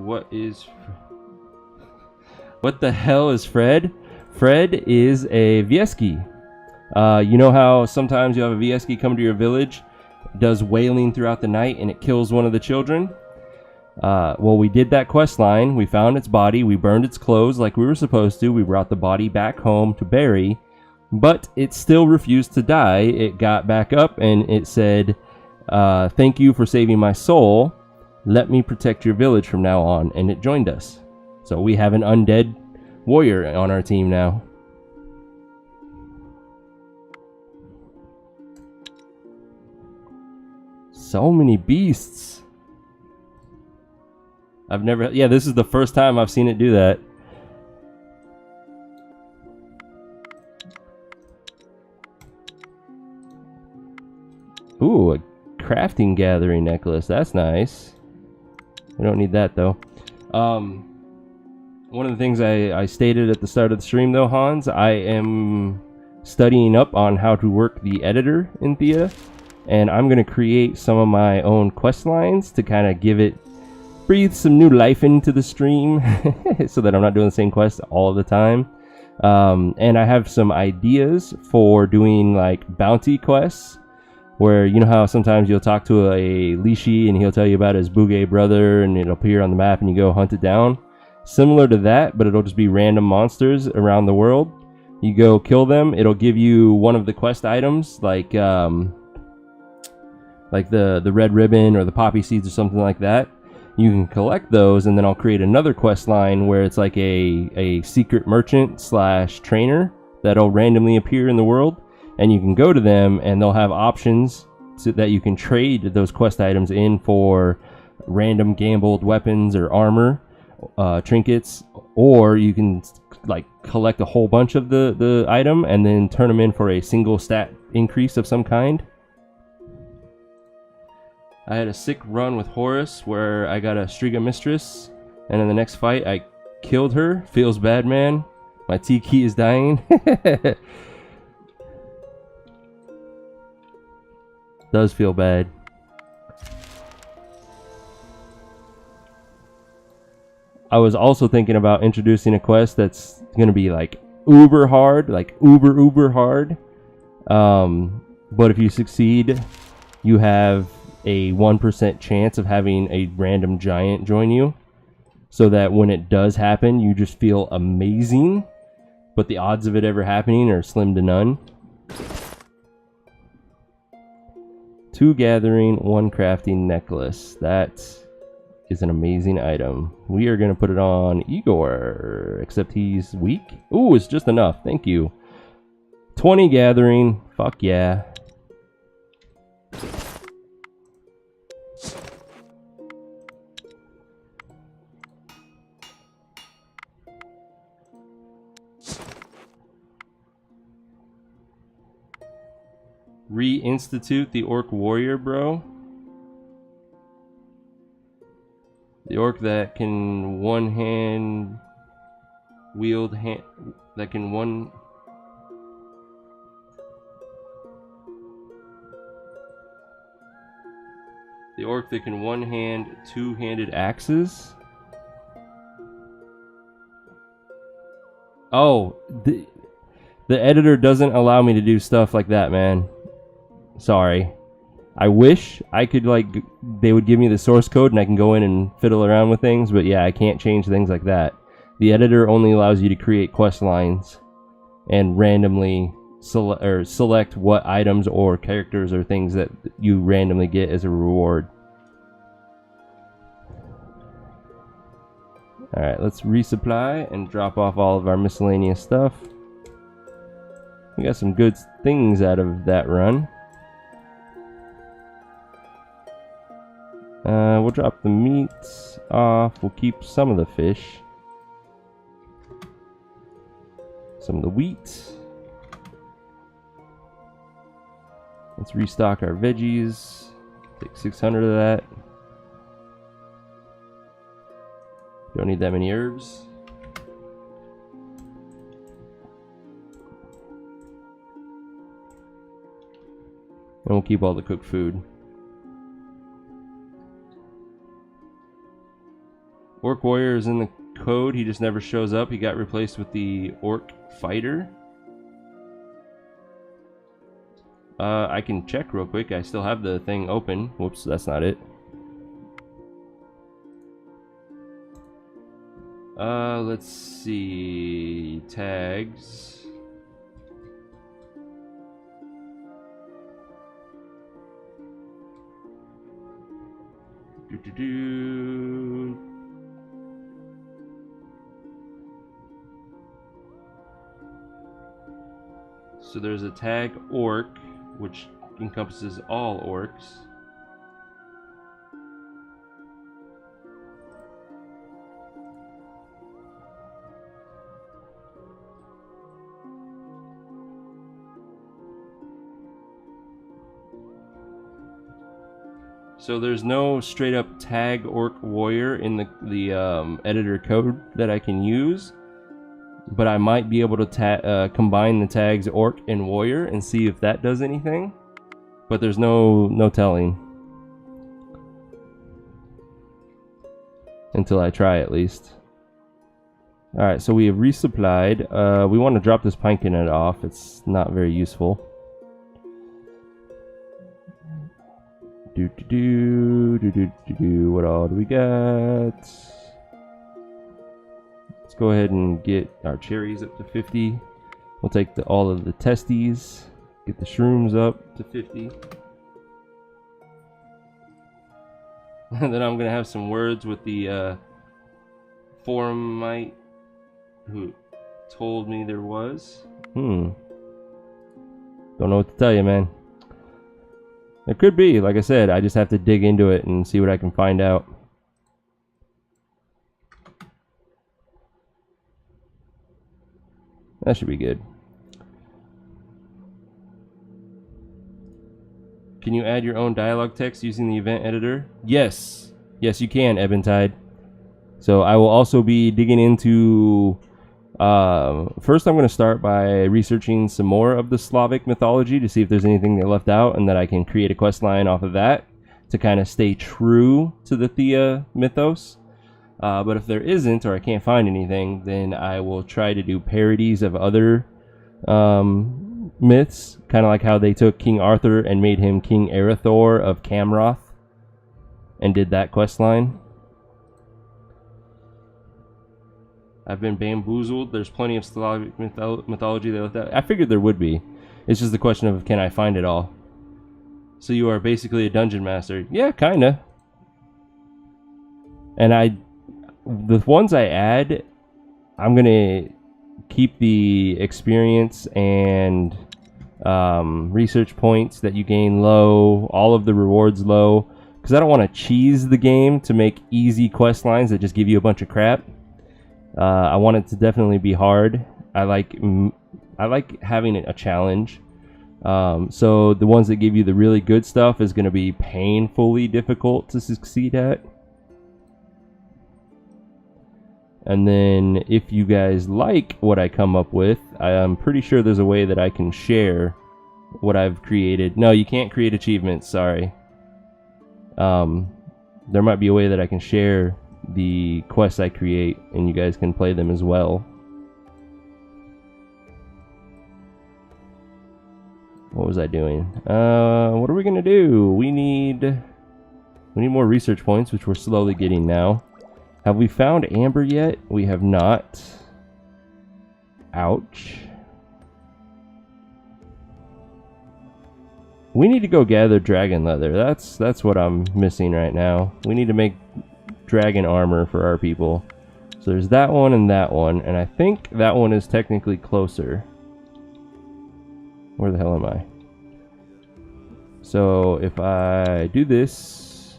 What the hell is Fred? Fred is a Vieski. You know how sometimes you have a Vieski come to your village, does wailing throughout the night, and it kills one of the children? Well, we did that quest line. We found its body. We burned its clothes like we were supposed to. We brought the body back home to bury, but it still refused to die. It got back up and it said, "Thank you for saving my soul. Let me protect your village from now on." And it joined us. So we have an undead warrior on our team now. So many beasts. I've never... Yeah, this is the first time I've seen it do that. Ooh, a crafting gathering necklace. That's nice. We don't need that, though. One of the things I stated at the start of the stream, though, Hans, I am studying up on how to work the editor in Thea. And I'm going to create some of my own quest lines to kind of breathe some new life into the stream so that I'm not doing the same quest all of the time. And I have some ideas for doing like bounty quests where, you know how sometimes you'll talk to a Lishi and he'll tell you about his Bugay brother and it'll appear on the map and you go hunt it down. Similar to that, but it'll just be random monsters around the world. You go kill them, it'll give you one of the quest items like the red ribbon or the poppy seeds or something like that. You can collect those, and then I'll create another quest line where it's like a secret merchant / trainer that'll randomly appear in the world, and you can go to them and they'll have options so that you can trade those quest items in for random gambled weapons or armor, trinkets, or you can like collect a whole bunch of the item and then turn them in for a single stat increase of some kind. I had a sick run with Horus where I got a Striga Mistress, and in the next fight I killed her. Feels bad, man. My T-key is dying. Does feel bad. I was also thinking about introducing a quest that's going to be like uber hard, like uber hard. But if you succeed, you have a 1% chance of having a random giant join you, so that when it does happen, you just feel amazing, but the odds of it ever happening are slim to none. 2 gathering, 1 crafting necklace. That is an amazing item. We are going to put it on Igor, except he's weak. Ooh, it's just enough. Thank you. 20 gathering. Fuck yeah. Reinstitute the orc warrior, bro. The orc that can one-hand wield that can one... The orc that can one-hand two-handed axes. Oh, the editor doesn't allow me to do stuff like that, man. Sorry. I wish I could, like, they would give me the source code and I can go in and fiddle around with things, but yeah, I can't change things like that. The editor only allows you to create quest lines and randomly select what items or characters or things that you randomly get as a reward. Alright, let's resupply and drop off all of our miscellaneous stuff. We got some good things out of that run. We'll drop the meats off. We'll keep some of the fish. Some of the wheat. Let's restock our veggies. Take 600 of that. Don't need that many herbs. And we'll keep all the cooked food. Orc warrior is in the code. He just never shows up. He got replaced with the orc fighter. I can check real quick. I still have the thing open. Whoops, that's not it. Let's see. Tags. Do. So there's a tag orc, which encompasses all orcs. So there's no straight up tag orc warrior in the editor code that I can use, but I might be able to combine the tags orc and warrior and see if that does anything. But there's no telling until I try, at least. All right, so we have resupplied. We want to drop this pumpkinhead off. It's not very useful. What all do we got? Let's go ahead and get our cherries up to 50. We'll take all of the testes, get the shrooms up to 50. And then I'm gonna have some words with the forumite who told me there was. Don't know what to tell you, man. It could be, like I said, I just have to dig into it and see what I can find out. That should be good. Can you add your own dialogue text using the event editor? Yes. Yes, you can, Ebentide. So I will also be digging into... first, I'm going to start by researching some more of the Slavic mythology to see if there's anything they left out and that I can create a quest line off of that to kind of stay true to the Thea mythos. But if there isn't, or I can't find anything, then I will try to do parodies of other myths, kind of like how they took King Arthur and made him King Erethdor of Camroth and did that quest line. I've been bamboozled. There's plenty of Slavic mythology they left out. I figured there would be. It's just the question of, can I find it all? So you are basically a dungeon master. Yeah, kinda. And the ones I add, I'm gonna keep the experience and research points that you gain low, all of the rewards low, because I don't want to cheese the game to make easy quest lines that just give you a bunch of crap. I want it to definitely be hard. I like having a challenge. So the ones that give you the really good stuff is going to be painfully difficult to succeed at. And then if you guys like what I come up with, I'm pretty sure there's a way that I can share what I've created. No, you can't create achievements, sorry. There might be a way that I can share the quests I create and you guys can play them as well. What was I doing? What are we gonna do? We need more research points, which we're slowly getting now. Have we found amber yet? We have not. Ouch. We need to go gather dragon leather. That's what I'm missing right now. We need to make dragon armor for our people. So there's that one, and I think that one is technically closer. Where the hell am I? So if I do this,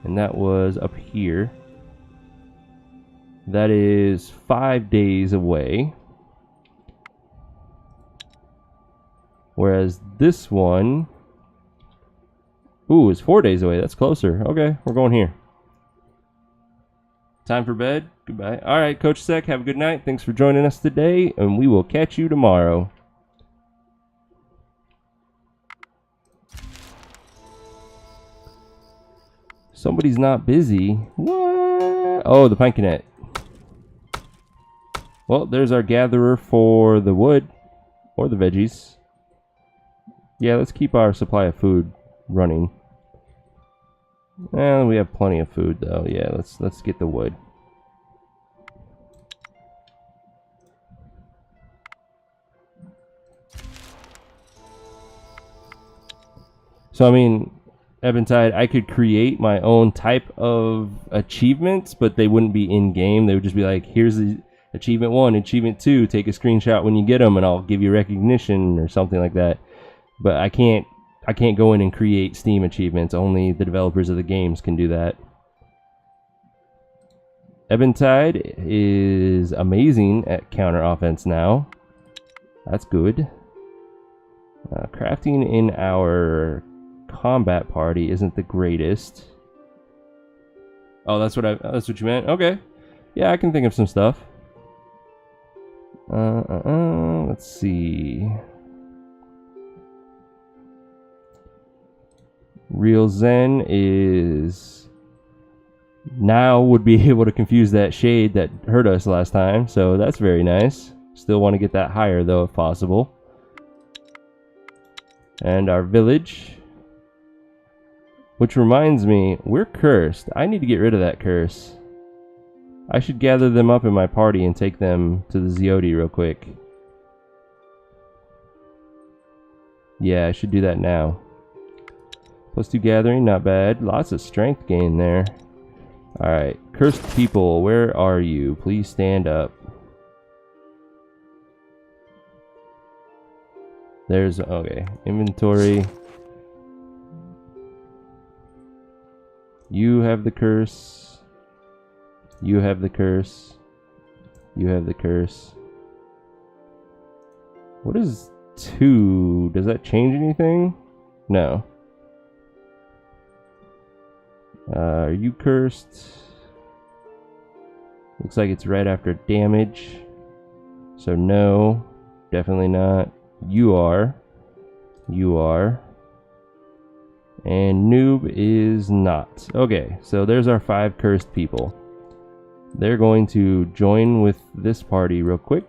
and that was up here, that is 5 days away. Whereas this one, ooh, is 4 days away. That's closer. Okay, we're going here. Time for bed. Goodbye. All right, Coach Sec, have a good night. Thanks for joining us today, and we will catch you tomorrow. Somebody's not busy. What? Oh, the pumpkinette. Well, there's our gatherer for the wood or the veggies. Yeah, let's keep our supply of food running. We have plenty of food though. Yeah, let's get the wood. So I mean, Eventide, I could create my own type of achievements, but they wouldn't be in game. They would just be like, here's the achievement 1, achievement 2. Take a screenshot when you get them, and I'll give you recognition or something like that. But I can't go in and create Steam achievements. Only the developers of the games can do that. Eventide is amazing at counter offense now. That's good. Crafting in our combat party isn't the greatest. Oh, that's what you meant? Okay. Yeah, I can think of some stuff. Let's see. Real Zen is now would be able to confuse that shade that hurt us last time, so that's very nice. Still want to get that higher though if possible. And our village, which reminds me, we're cursed. I need to get rid of that curse. I should gather them up in my party and take them to the Ziodi real quick. Yeah, I should do that now. +2 gathering, not bad. Lots of strength gain there. Alright, cursed people, where are you? Please stand up. There's, okay, inventory. You have the curse. You have the curse. You have the curse. What is 2? Does that change anything? No. Are you cursed? Looks like it's right after damage. So no, definitely not. You are. You are. And noob is not. Okay, so there's our 5 cursed people. They're going to join with this party real quick.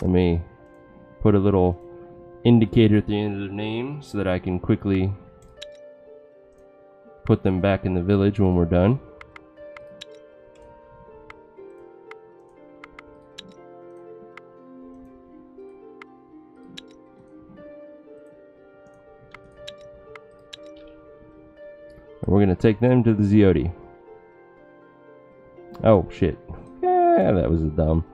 Let me put a little indicator at the end of their name so that I can quickly put them back in the village when we're done. We're gonna take them to the Ziodi. Oh shit. Yeah, that was dumb.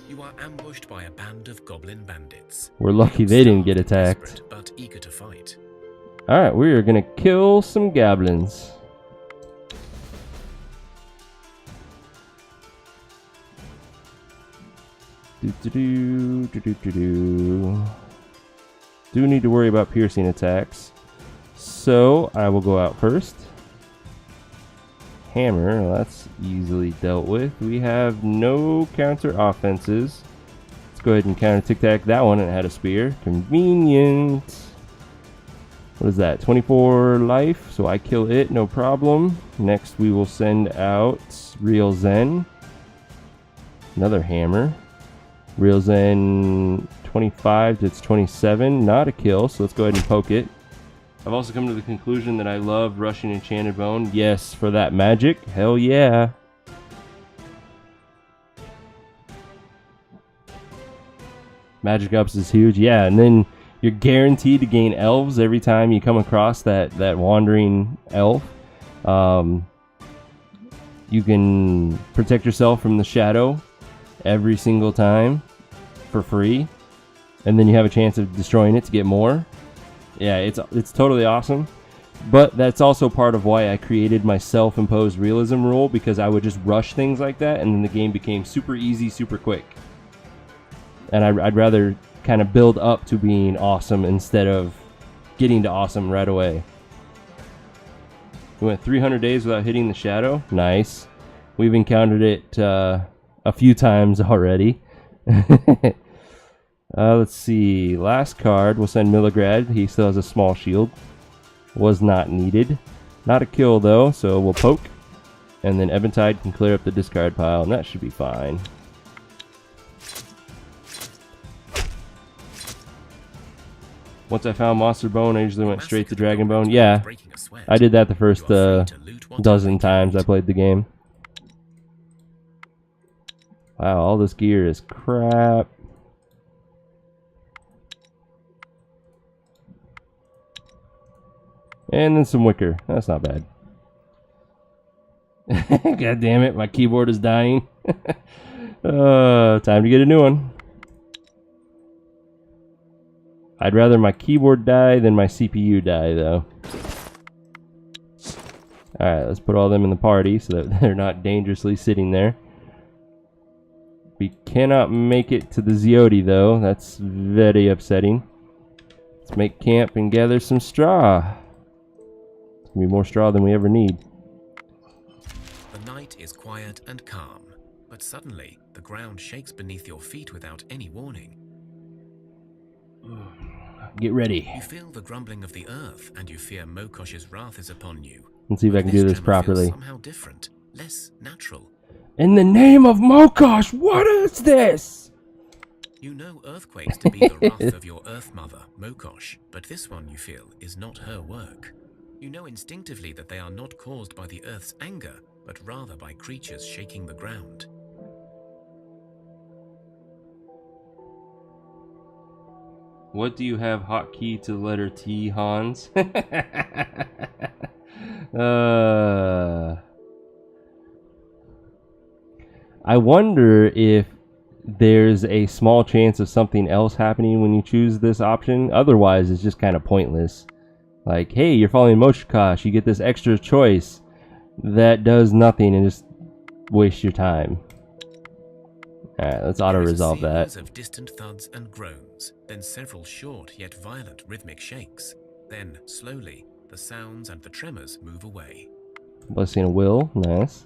You are ambushed by a band of goblin bandits. We're lucky they didn't get attacked. Desperate, but eager to fight. Alright, we are gonna kill some goblins. Do need to worry about piercing attacks. So I will go out first. Hammer, well, that's easily dealt with. We have no counter offenses. Let's go ahead and counter tic-tac that one, and it had a spear. Convenient. What is that? 24 life, so I kill it, no problem. Next we will send out Real Zen. Another hammer. Real Zen 25, it's 27, not a kill, so let's go ahead and poke it. I've also come to the conclusion that I love rushing Enchanted Bone. Yes, for that magic. Hell yeah. Magic ups is huge. Yeah, and then you're guaranteed to gain elves every time you come across that wandering elf. You can protect yourself from the shadow every single time for free. And then you have a chance of destroying it to get more. Yeah, it's totally awesome, but that's also part of why I created my self-imposed realism rule, because I would just rush things like that, and then the game became super easy, super quick. And I'd rather kind of build up to being awesome instead of getting to awesome right away. We went 300 days without hitting the shadow. Nice. We've encountered it a few times already. Let's see. Last card, we'll send Demoredread. He still has a small shield. Was not needed. Not a kill though, so we'll poke. And then Eventide can clear up the discard pile, and that should be fine. Once I found Monster Bone, I usually went straight to Dragon Bone. Yeah, I did that the first dozen times I played the game. Wow, all this gear is crap. And then some wicker. That's not bad. God damn it, my keyboard is dying. Time to get a new one. I'd rather my keyboard die than my CPU die, though. Alright, let's put all them in the party so that they're not dangerously sitting there. We cannot make it to the Ziodi, though. That's very upsetting. Let's make camp and gather some straw. It's gonna be more straw than we ever need. The night is quiet and calm, but suddenly the ground shakes beneath your feet without any warning. Get ready. You feel the grumbling of the earth, and you fear Mokosh's wrath is upon you. Let's see if I can do this properly. Somehow different, less natural. In the name of Mokosh, what is this? You know earthquakes to be the wrath of your Earth Mother, Mokosh, but this one you feel is not her work. You know instinctively that they are not caused by the Earth's anger, but rather by creatures shaking the ground. What do you have hotkey to the letter T, Hans? I wonder if there's a small chance of something else happening when you choose this option. Otherwise, it's just kind of pointless. Like, hey, you're following Mokosh, you get this extra choice that does nothing and just waste your time. Alright, let's auto-resolve that. Series of distant thuds and groans, then several short yet violent rhythmic shakes. Then, slowly, the sounds and the tremors move away. Blessing of Will, nice.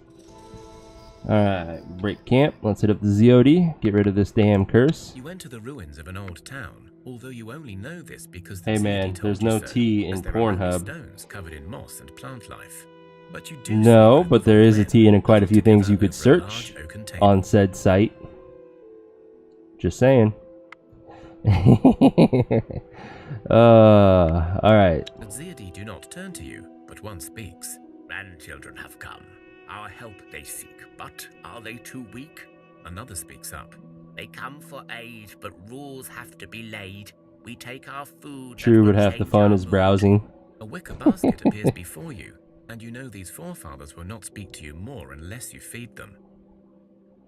Alright, break camp. Let's hit up the Ziodi. Get rid of this damn curse. You enter the ruins of an old town, although you only know this because the hey man, there's no T in Pornhub. Stones covered in moss and plant life. But you do no, but there is a T in quite a few things you could search on said site. Just saying. Alright. The Ziodi do not turn to you, but one speaks. Grandchildren have come. Our help they seek, but are they too weak? Another speaks up. They come for aid, but rules have to be laid. We take our food. True, but half the fun is browsing. A wicker basket appears before you, and you know these forefathers will not speak to you more unless you feed them.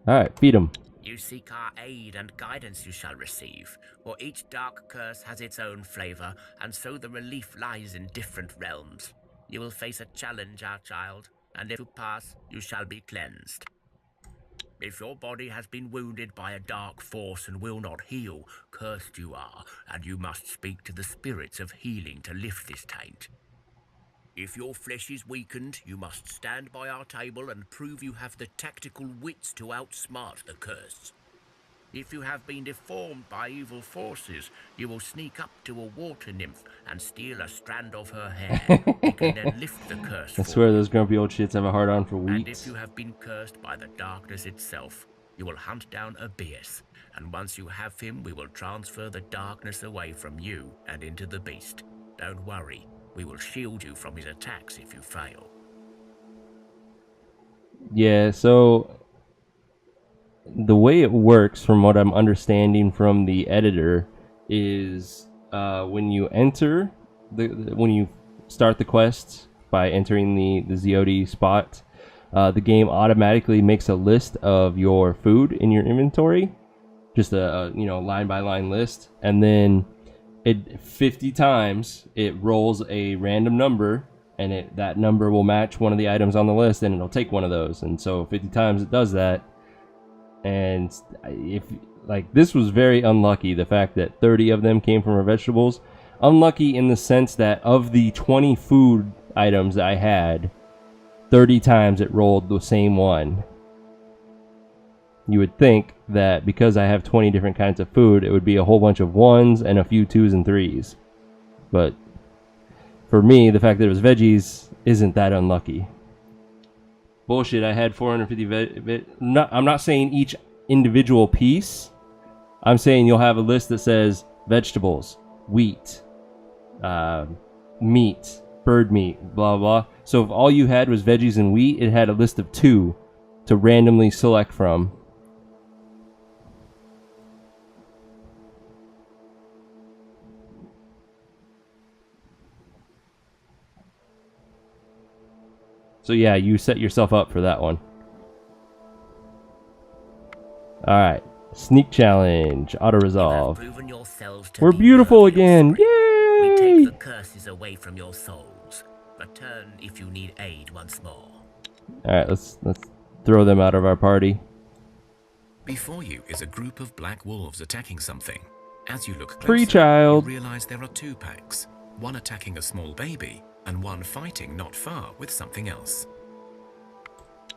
Alright, feed them. You seek our aid, and guidance you shall receive, for each dark curse has its own flavor, and so the relief lies in different realms. You will face a challenge, our child, and if you pass, you shall be cleansed. If your body has been wounded by a dark force and will not heal, cursed you are, and you must speak to the spirits of healing to lift this taint. If your flesh is weakened, you must stand by our table and prove you have the tactical wits to outsmart the curse. If you have been deformed by evil forces, you will sneak up to a water nymph and steal a strand of her hair. You can then lift the curse. I swear those grumpy old shits have a hard on for weeks. And if you have been cursed by the darkness itself, you will hunt down Abias, and once you have him, we will transfer the darkness away from you and into the beast. Don't worry. We will shield you from his attacks if you fail. Yeah, so the way it works, from what I'm understanding from the editor, is when you enter when you start the quest by entering the Ziodi spot, the game automatically makes a list of your food in your inventory, just a line by line list, and then it 50 times it rolls a random number, and that number will match one of the items on the list, and it'll take one of those. And so 50 times it does that. And if this was very unlucky, the fact that 30 of them came from our vegetables. Unlucky in the sense that of the 20 food items that I had, 30 times it rolled the same one. You would think that because I have 20 different kinds of food, it would be a whole bunch of 1s and a few 2s and 3s. But for me, the fact that it was veggies isn't that unlucky. Bullshit, I had 450 I'm not saying each individual piece. I'm saying you'll have a list that says vegetables, wheat, meat, bird meat, blah, blah. So if all you had was veggies and wheat, it had a list of 2 to randomly select from. So yeah, you set yourself up for that one. Alright. Sneak challenge. Auto resolve. We're beautiful again. Yay! We take the curses away from your souls. Return if you need aid once more. Alright, let's throw them out of our party. Before you is a group of black wolves attacking something. As you look closer, Free child. you realize there are 2 packs. One attacking a small baby, and one fighting not far with something else.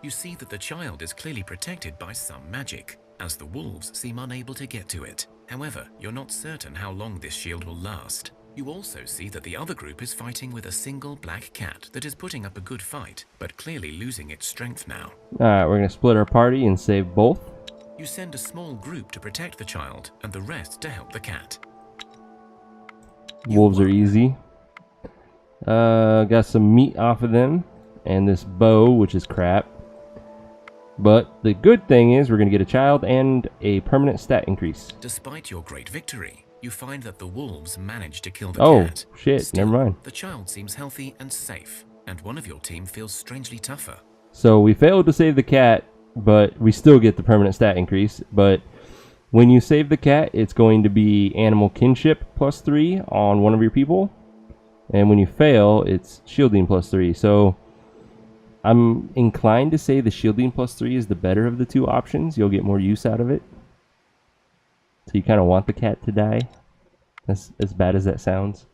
You see that the child is clearly protected by some magic, as the wolves seem unable to get to it. However, you're not certain how long this shield will last. You also see that the other group is fighting with a single black cat that is putting up a good fight, but clearly losing its strength now. Alright, we're going to split our party and save both. You send a small group to protect the child, and the rest to help the cat. Wolves are easy. Got some meat off of them, and this bow, which is crap. But the good thing is we're going to get a child and a permanent stat increase. Despite your great victory, you find that the wolves managed to kill the cat. Oh, shit, Still, never mind. The child seems healthy and safe, and one of your team feels strangely tougher. So we failed to save the cat, but we still get the permanent stat increase. But when you save the cat, it's going to be animal kinship +3 on one of your people. And when you fail, it's shielding +3. So I'm inclined to say the shielding +3 is the better of the 2 options. You'll get more use out of it. So you kind of want the cat to die, as bad as that sounds.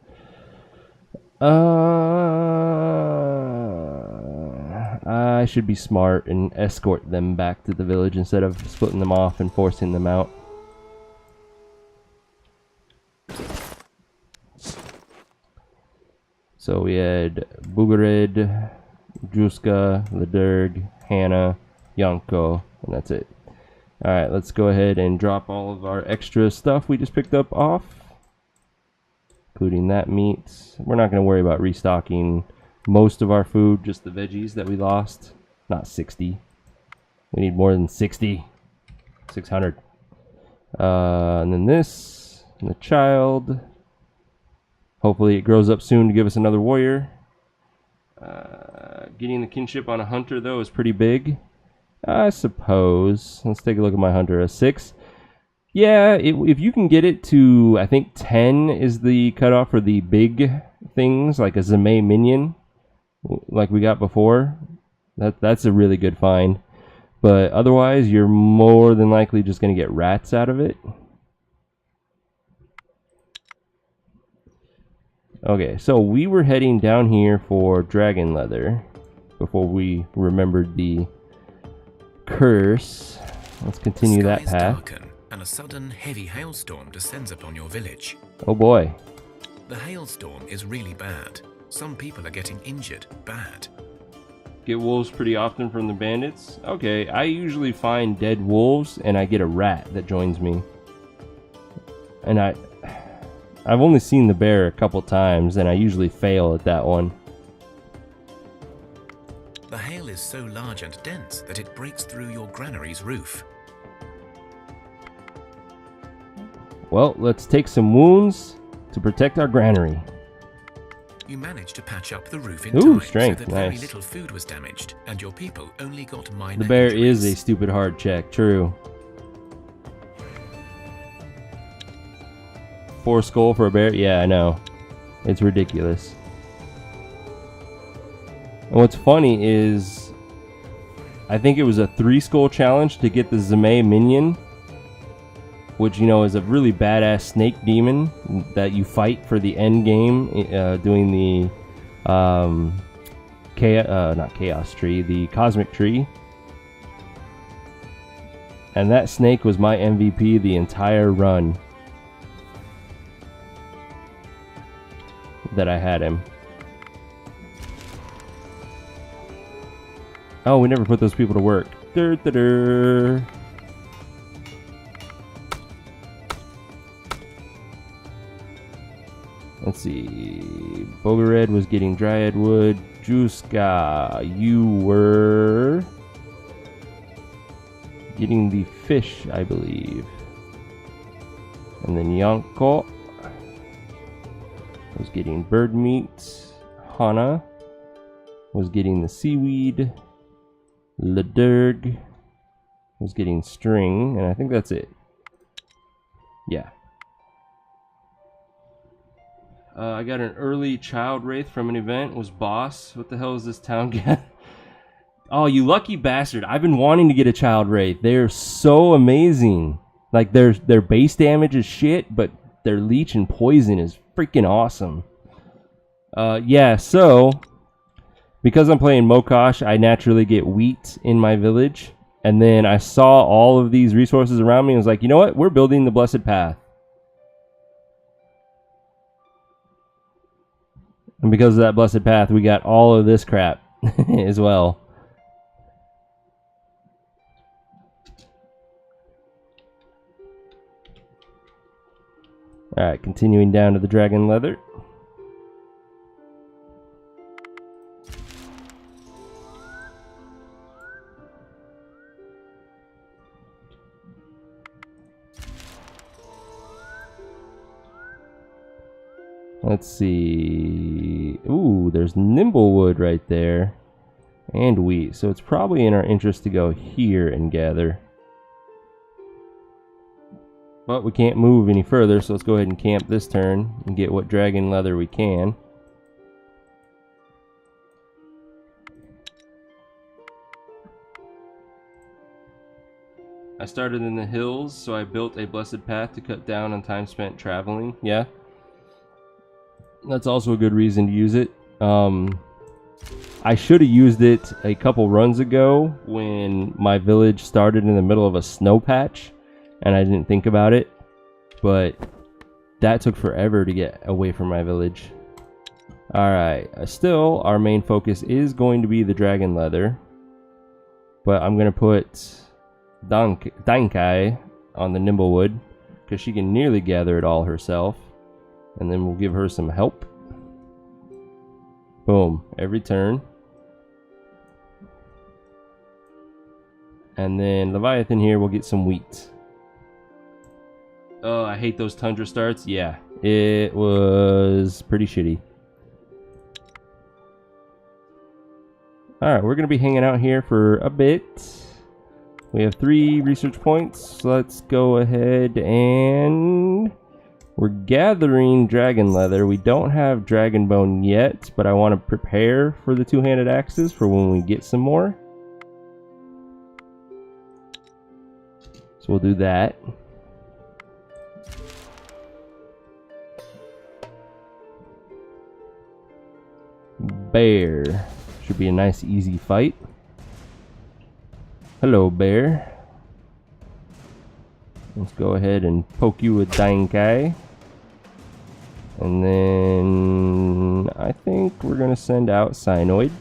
I should be smart and escort them back to the village instead of splitting them off and forcing them out. So we had Bugared, Juska, Ledurg, Hannah, Yanko, and that's it. Alright, let's go ahead and drop all of our extra stuff we just picked up off, including that meat. We're not going to worry about restocking most of our food, just the veggies that we lost. Not 60. We need more than 60. 600. And then this, and the child. Hopefully it grows up soon to give us another warrior. Getting the kinship on a hunter, though, is pretty big, I suppose. Let's take a look at my hunter. A 6. Yeah, if you can get it to, I think 10 is the cutoff for the big things, like a Zame minion, like we got before. That's a really good find. But otherwise, you're more than likely just going to get rats out of it. Okay, so we were heading down here for dragon leather before we remembered the curse. Let's continue that path. Darken, and a sudden heavy hailstorm descends upon your village. Oh boy. The hailstorm is really bad. Some people are getting injured bad. Get wolves pretty often from the bandits? Okay, I usually find dead wolves and I get a rat that joins me. And I've only seen the bear a couple times and I usually fail at that one. The hail is so large and dense that it breaks through your granary's roof. Well, let's take some wounds to protect our granary. You managed to patch up the roof in time, strength, so that very nice. little food was damaged, and your people only got minor The bear injuries. is a stupid hard check, true. 4 skull for a bear? Yeah, I know. It's ridiculous. And what's funny is, I think it was a 3 skull challenge to get the Zame minion, which, you know, is a really badass snake demon that you fight for the end game, doing the not chaos tree, the cosmic tree. And that snake was my MVP the entire run that I had him. Oh, we never put those people to work. Let's see. Bogared was getting dryad wood. Juska, you were getting the fish, I believe. And then Yanko was getting bird meat. Hana was getting the seaweed. Ledurg was getting string, and I think that's it. Yeah. I got an early child wraith from an event. Was boss. What the hell is this town get? Oh, you lucky bastard. I've been wanting to get a child wraith. They're so amazing. Like, their base damage is shit, but their leech and poison is freaking awesome. Yeah, so because I'm playing Mokosh, I naturally get wheat in my village. And then I saw all of these resources around me and was like, you know what? We're building the Blessed Path. And because of that Blessed Path, we got all of this crap as well. Alright, continuing down to the dragon leather. Let's see. Ooh, there's nimblewood right there. And wheat. So it's probably in our interest to go here and gather. But we can't move any further, so let's go ahead and camp this turn and get what dragon leather we can. I started in the hills, so I built a blessed path to cut down on time spent traveling. Yeah. That's also a good reason to use it. I should have used it a couple runs ago when my village started in the middle of a snow patch and I didn't think about it, but that took forever to get away from my village. Alright, still our main focus is going to be the dragon leather, but I'm going to put Dankai on the nimblewood because she can nearly gather it all herself. And then we'll give her some help. Boom. Every turn. And then Leviathan here will get some wheat. Oh, I hate those tundra starts. Yeah, it was pretty shitty. Alright, we're going to be hanging out here for a bit. We have 3 research points. Let's go ahead and... we're gathering dragon leather. We don't have dragon bone yet, but I want to prepare for the two-handed axes for when we get some more. So we'll do that. Bear. Should be a nice easy fight. Hello, bear. Let's go ahead and poke you with Dankai. And then I think we're going to send out Cyanoid.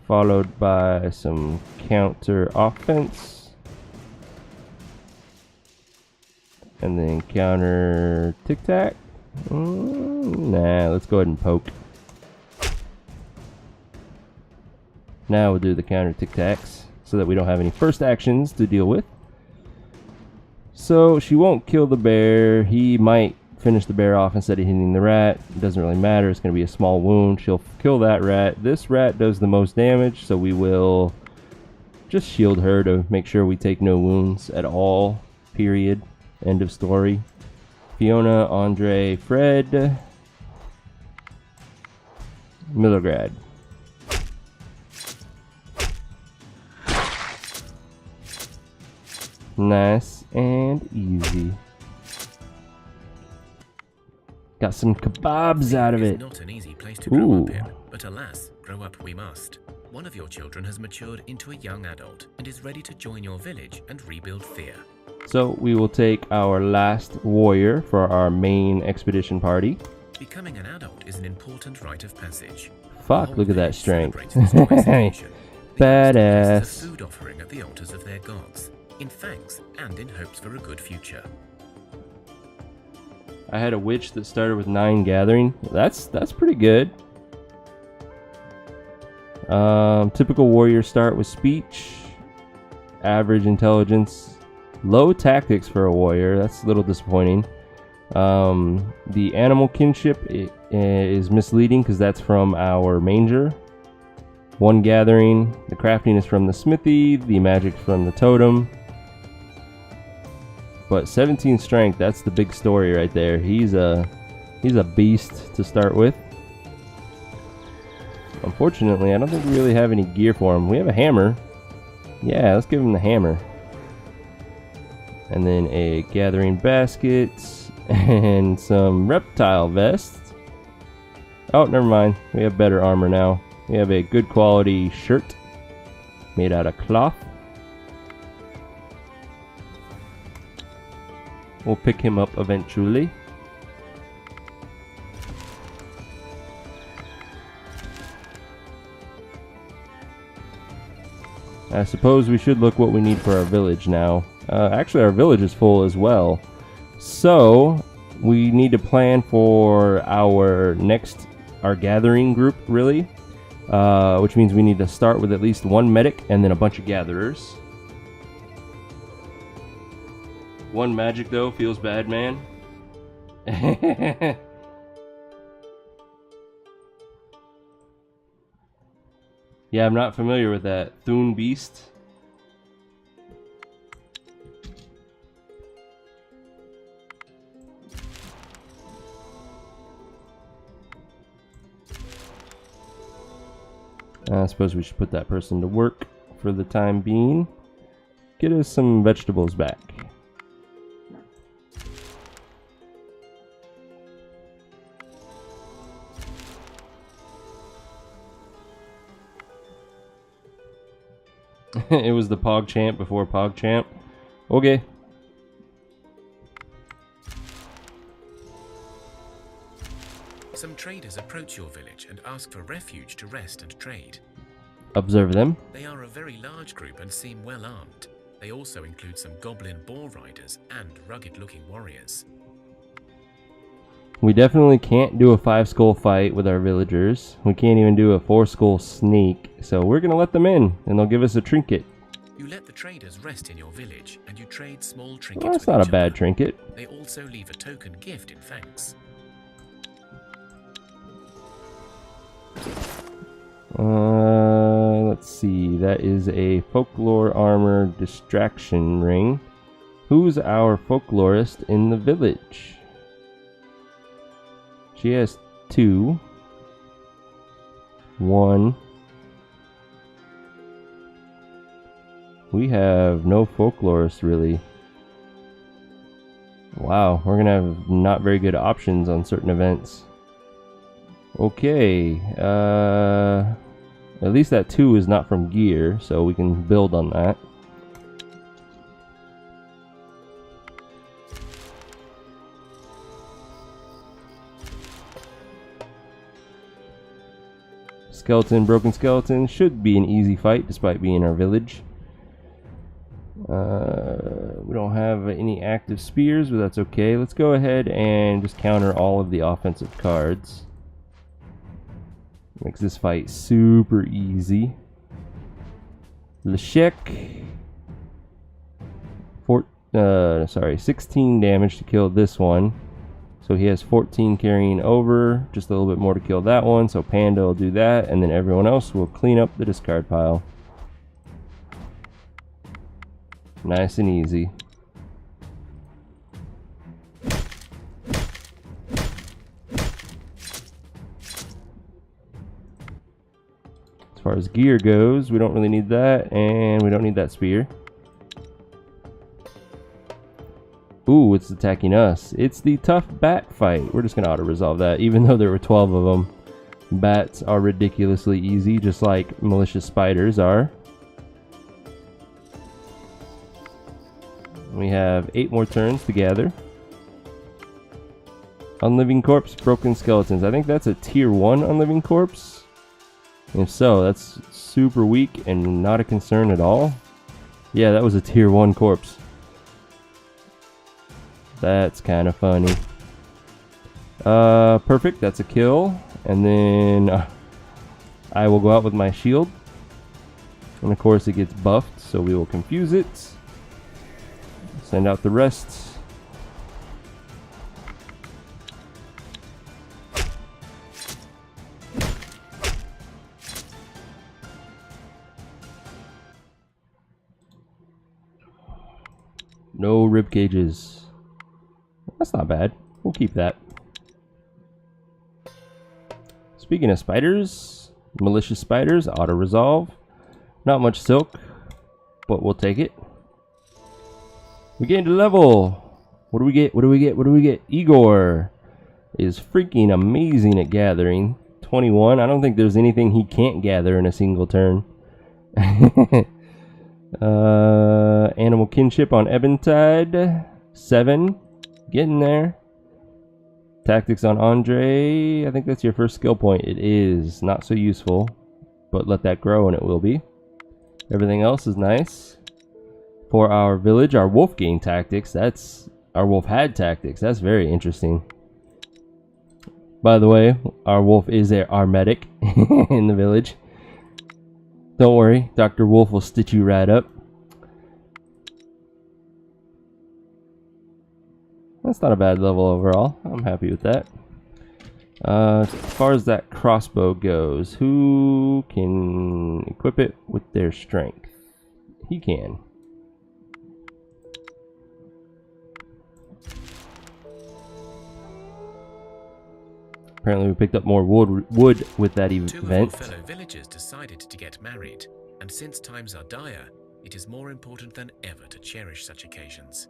Followed by some counter offense. And then counter tic tac. Nah, let's go ahead and poke. Now we'll do the counter tic tacs so that we don't have any first actions to deal with. So she won't kill the bear. He might finish the bear off instead of hitting the rat. It doesn't really matter. It's going to be a small wound. She'll kill that rat. This rat does the most damage, so we will just shield her to make sure we take no wounds at all. Period. End of story. Fiona, Andre, Fred, Milograd. Nice and easy. Got some kebabs out of it. Not an easy place to grow up in, but alas, grow up we must. One of your children has matured into a young adult and is ready to join your village and rebuild Thea. So we will take our last warrior for our main expedition party. Becoming an adult is an important rite of passage. Fuck, look at that strength. Badass. Badass. A food offering at the altars of their gods, in thanks and in hopes for a good future. I had a witch that started with 9 gathering. That's pretty good. Typical warrior start with speech, average intelligence, low tactics for a warrior. That's a little disappointing. The animal kinship is misleading because that's from our manger. 1 gathering. The crafting is from the smithy. The magic from the totem. But 17 strength, that's the big story right there. He's a beast to start with. Unfortunately, I don't think we really have any gear for him. We have a hammer. Yeah, let's give him the hammer. And then a gathering basket and some reptile vests. Oh, never mind. We have better armor now. We have a good quality shirt made out of cloth. We'll pick him up eventually. I suppose we should look what we need for our village now. Actually, our village is full as well. So, we need to plan for our gathering group, really. Which means we need to start with at least 1 medic and then a bunch of gatherers. 1 magic, though, feels bad, man. Yeah, I'm not familiar with that. Thune Beast. I suppose we should put that person to work for the time being. Get us some vegetables back. It was the PogChamp before PogChamp. Okay. Some traders approach your village and ask for refuge to rest and trade. Observe them. They are a very large group and seem well armed. They also include some goblin boar riders and rugged-looking warriors. We definitely can't do a 5-skull fight with our villagers. We can't even do a 4-skull sneak. So we're going to let them in, and they'll give us a trinket. You let the traders rest in your village, and you trade small trinkets Well, that's with not each a bad other. trinket. They also leave a token gift in thanks. Let's see. That is a folklore armor distraction ring. Who's our folklorist in the village? She has 2. 1. We have no folklorists, really. Wow, we're gonna have not very good options on certain events. Okay, at least that 2 is not from gear, so we can build on that. Skeleton, broken skeleton should be an easy fight despite being our village. We don't have any active spears, but that's okay. Let's go ahead and just counter all of the offensive cards. Makes this fight super easy. Leshek. 16 damage to kill this one. So he has 14 carrying over, just a little bit more to kill that one. So Panda will do that, and then everyone else will clean up the discard pile. Nice and easy. As far as gear goes, we don't really need that, and we don't need that spear. Ooh, it's attacking us. It's the tough bat fight. We're just going to auto-resolve that, even though there were 12 of them. Bats are ridiculously easy, just like malicious spiders are. We have 8 more turns to gather. Unliving Corpse, Broken Skeletons. I think that's a tier 1 Unliving Corpse. If so, that's super weak and not a concern at all. Yeah, that was a tier 1 corpse. That's kind of funny. Perfect, that's a kill. And then I will go out with my shield. And of course it gets buffed, so we will confuse it. Send out the rest. No rib cages. That's not bad. We'll keep that. Speaking of spiders, malicious spiders, auto resolve. Not much silk, but we'll take it. We gained a level. What do we get? What do we get? What do we get? Igor is freaking amazing at gathering. 21. I don't think there's anything he can't gather in a single turn. Animal kinship on Eventide. 7. Getting there. Tactics on Andre. I think that's your first skill point. It is. Not so useful, but let that grow and it will be. Everything else is nice. For our village, our wolf gained tactics. That's our wolf had tactics. That's very interesting. By the way, our wolf is our medic in the village. Don't worry, Dr. Wolf will stitch you right up. That's not a bad level overall. I'm happy with that. As far as that crossbow goes, who can equip it with their strength? He can. Apparently we picked up more wood with that event. Two of our fellow villagers decided to get married, and since times are dire, it is more important than ever to cherish such occasions.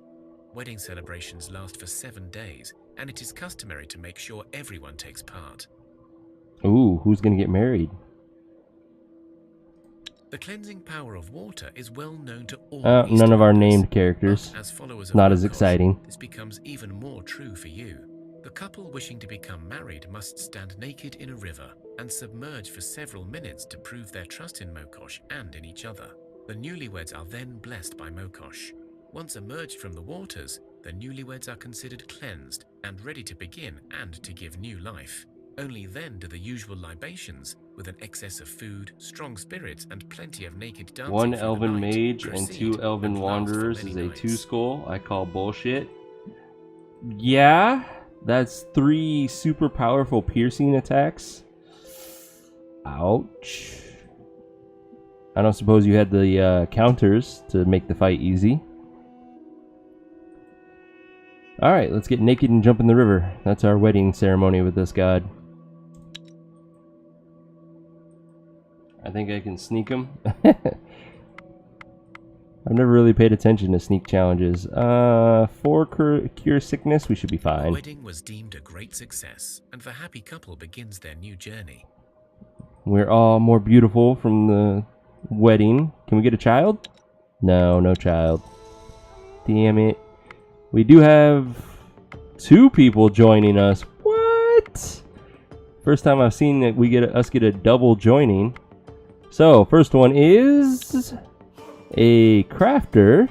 Wedding celebrations last for 7 days, and it is customary to make sure everyone takes part. Ooh, who's gonna get married? The cleansing power of water is well known to all. None of our named characters. As followers of Not as Mokosh, exciting. This becomes even more true for you. The couple wishing to become married must stand naked in a river and submerge for several minutes to prove their trust in Mokosh and in each other. The newlyweds are then blessed by Mokosh. Once emerged from the waters, the newlyweds are considered cleansed and ready to begin and to give new life. Only then do the usual libations, with an excess of food, strong spirits, and plenty of naked dancing. 1 through the elven night, mage and proceed 2 elven and last for wanderers many is a nights. 2-skull. I call bullshit. Yeah, that's 3 super powerful piercing attacks. Ouch. I don't suppose you had the counters to make the fight easy. Alright, let's get naked and jump in the river. That's our wedding ceremony with this god. I think I can sneak him. I've never really paid attention to sneak challenges. 4 cure sickness, we should be The fine. wedding was deemed a great success, and the happy couple begins their new journey. We're all more beautiful from the wedding. Can we get a child? No, no child. Damn it. We do have 2 people joining us. What? First time I've seen that we get a double joining. So, first one is a crafter.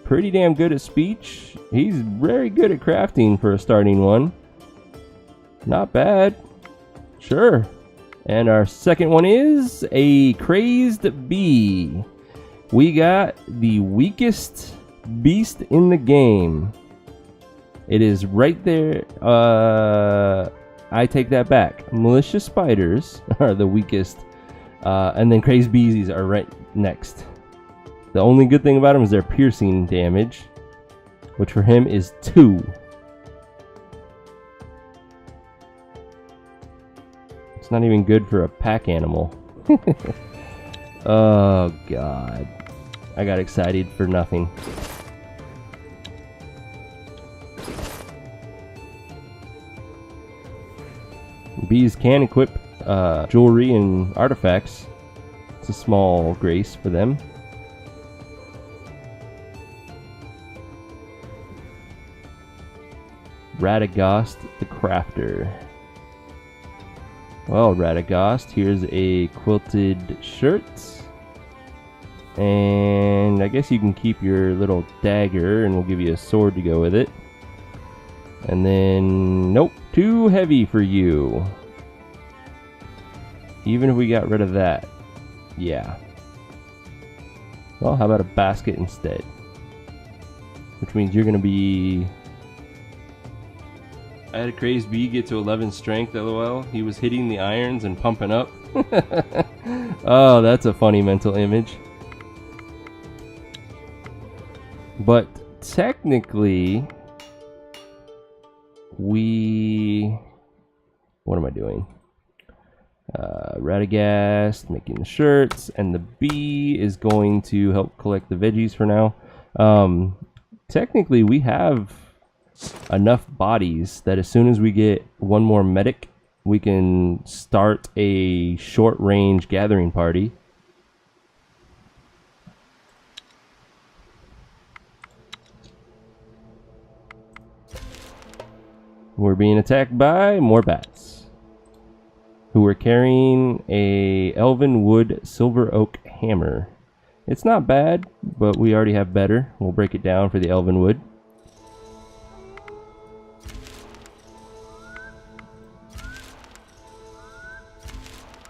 Pretty damn good at speech. He's very good at crafting for a starting one. Not bad. Sure. And our second one is a crazed bee. We got the weakest beast in the game. It is right there. I take that back. Malicious spiders are the weakest. And then crazed bees are right next. The only good thing about them is their piercing damage, which for him is 2. It's not even good for a pack animal. Oh god. I got excited for nothing. Bees can equip jewelry and artifacts. It's a small grace for them. Radagast the Crafter. Well, Radagast, here's a quilted shirt. And I guess you can keep your little dagger and we'll give you a sword to go with it. And then, nope, too heavy for you. Even if we got rid of that. Yeah. Well, how about a basket instead? Which means you're going to be... I had a crazed bee get to 11 strength, lol. He was hitting the irons and pumping up. Oh, that's a funny mental image. But technically, what am I doing? Radagast, making the shirts, and the bee is going to help collect the veggies for now. Technically, we have enough bodies that as soon as we get one more medic, we can start a short-range gathering party. We're being attacked by more bats, who are carrying a elven wood silver oak hammer. It's not bad, but we already have better. We'll break it down for the elven wood.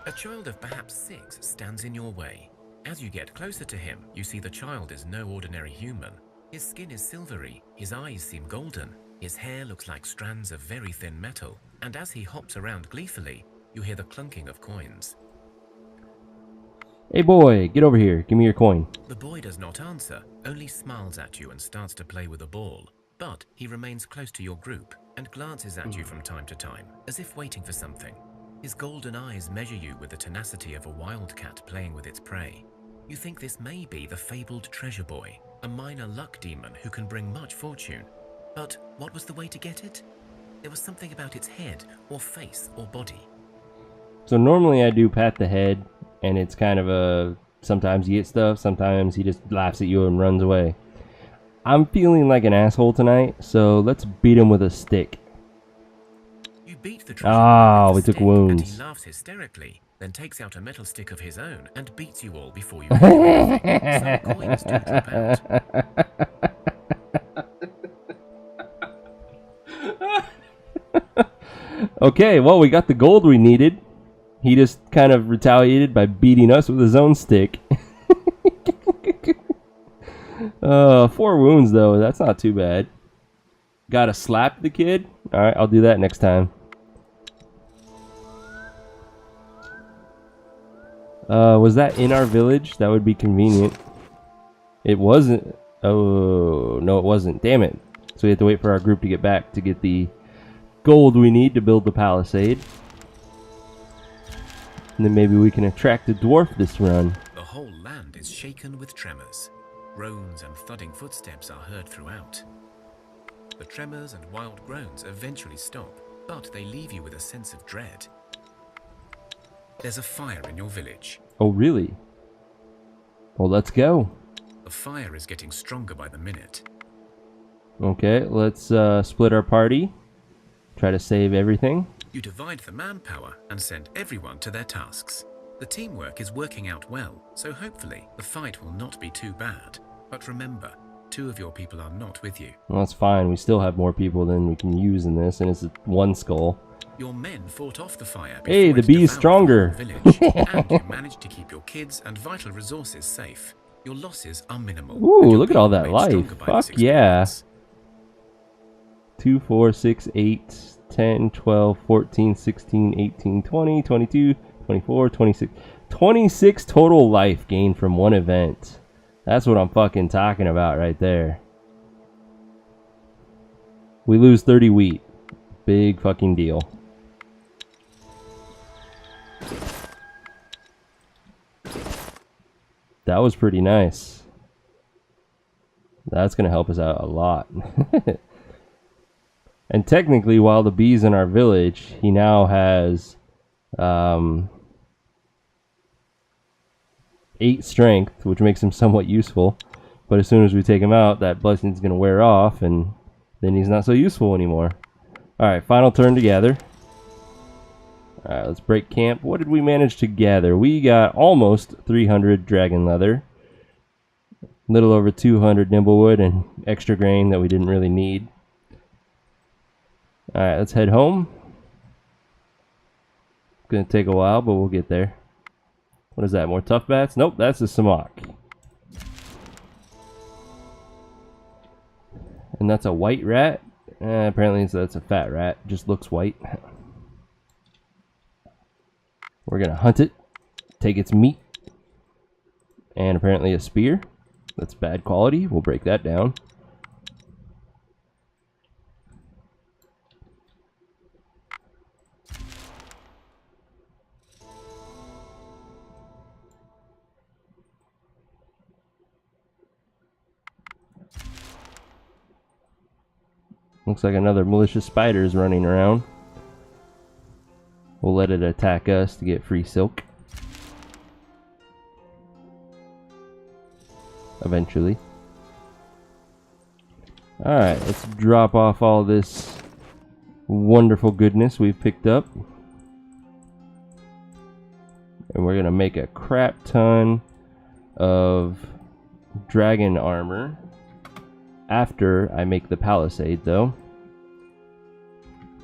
A child of perhaps 6 stands in your way. As you get closer to him, you see the child is no ordinary human. His skin is silvery, his eyes seem golden, his hair looks like strands of very thin metal, and as he hops around gleefully, you hear the clunking of coins. Hey boy, get over here, give me your coin. The boy does not answer, only smiles at you and starts to play with a ball. But he remains close to your group and glances at you from time to time, as if waiting for something. His golden eyes measure you with the tenacity of a wildcat playing with its prey. You think this may be the fabled treasure boy, a minor luck demon who can bring much fortune. But what was the way to get it? There was something about its head, or face, or body. So normally I do pat the head, and it's kind of a, sometimes you get stuff, sometimes he just laughs at you and runs away. I'm feeling like an asshole tonight, so let's beat him with a stick. You beat the treasure boy with we the took stick, wounds. and he laughs hysterically, then takes out a metal stick of his own and beats you all before you reach anything. Some coins do drop out. Okay, well, we got the gold we needed. He just kind of retaliated by beating us with his own stick. 4 wounds, though. That's not too bad. Gotta slap the kid? Alright, I'll do that next time. Was that in our village? That would be convenient. It wasn't. Oh, no, it wasn't. Damn it. So we have to wait for our group to get back to get the gold we need to build the palisade. And then maybe we can attract a dwarf this run. The whole land is shaken with tremors. Groans and thudding footsteps are heard throughout. The tremors and wild groans eventually stop, but they leave you with a sense of dread. There's a fire in your village. Oh, really? Well, let's go. The fire is getting stronger by the minute. Okay, let's split our party. Try to save everything. You divide the manpower and send everyone to their tasks. The teamwork is working out well, so hopefully the fight will not be too bad. But remember, 2 of your people are not with you. Well, that's fine. We still have more people than we can use in this, and it's 1 skull. Your men fought off the fire Hey, before the it bee's devoured stronger. the whole village, and you managed to keep your kids and vital resources safe. Your losses are minimal. Ooh, and your look at all people that remain life. stronger by this Fuck yeah. experience. 2, 4, 6, 8, 10, 12, 14, 16, 18, 20, 22, 24, 26. 26 total life gained from 1 event. That's what I'm fucking talking about right there. We lose 30 wheat. Big fucking deal. That was pretty nice. That's going to help us out a lot. And technically, while the bee's in our village, he now has 8 strength, which makes him somewhat useful. But as soon as we take him out, that blessing's going to wear off, and then he's not so useful anymore. Alright, final turn to gather. Alright, let's break camp. What did we manage to gather? We got almost 300 dragon leather. A little over 200 nimblewood and extra grain that we didn't really need. Alright, let's head home. Gonna take a while, but we'll get there. What is that? More tough bats? Nope, that's a samak. And that's a white rat. Apparently that's a fat rat. Just looks white. We're gonna hunt it, take its meat, and apparently a spear. That's bad quality. We'll break that down. Looks like another malicious spider is running around. We'll let it attack us to get free silk. Eventually. Alright, let's drop off all this wonderful goodness we've picked up. And we're gonna make a crap ton of dragon armor after I make the palisade, though.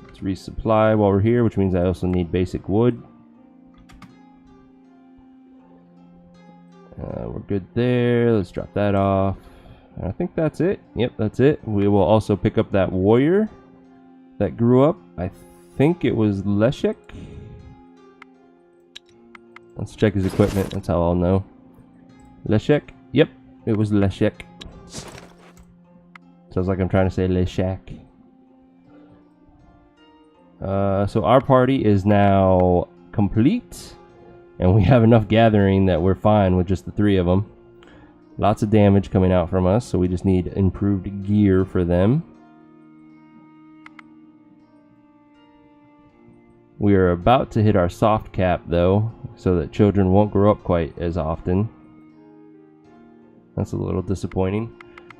Let's resupply while we're here, which means I also need basic wood. We're good there. Let's drop that off. I think that's it. Yep, that's it. We will also pick up that warrior that grew up. I think it was Leshek. Let's check his equipment. That's how I'll know. Leshek? Yep, it was Leshek. Sounds like I'm trying to say Leshek. So our party is now complete. And we have enough gathering that we're fine with just the 3 of them. Lots of damage coming out from us, so we just need improved gear for them. We are about to hit our soft cap, though, so that children won't grow up quite as often. That's a little disappointing.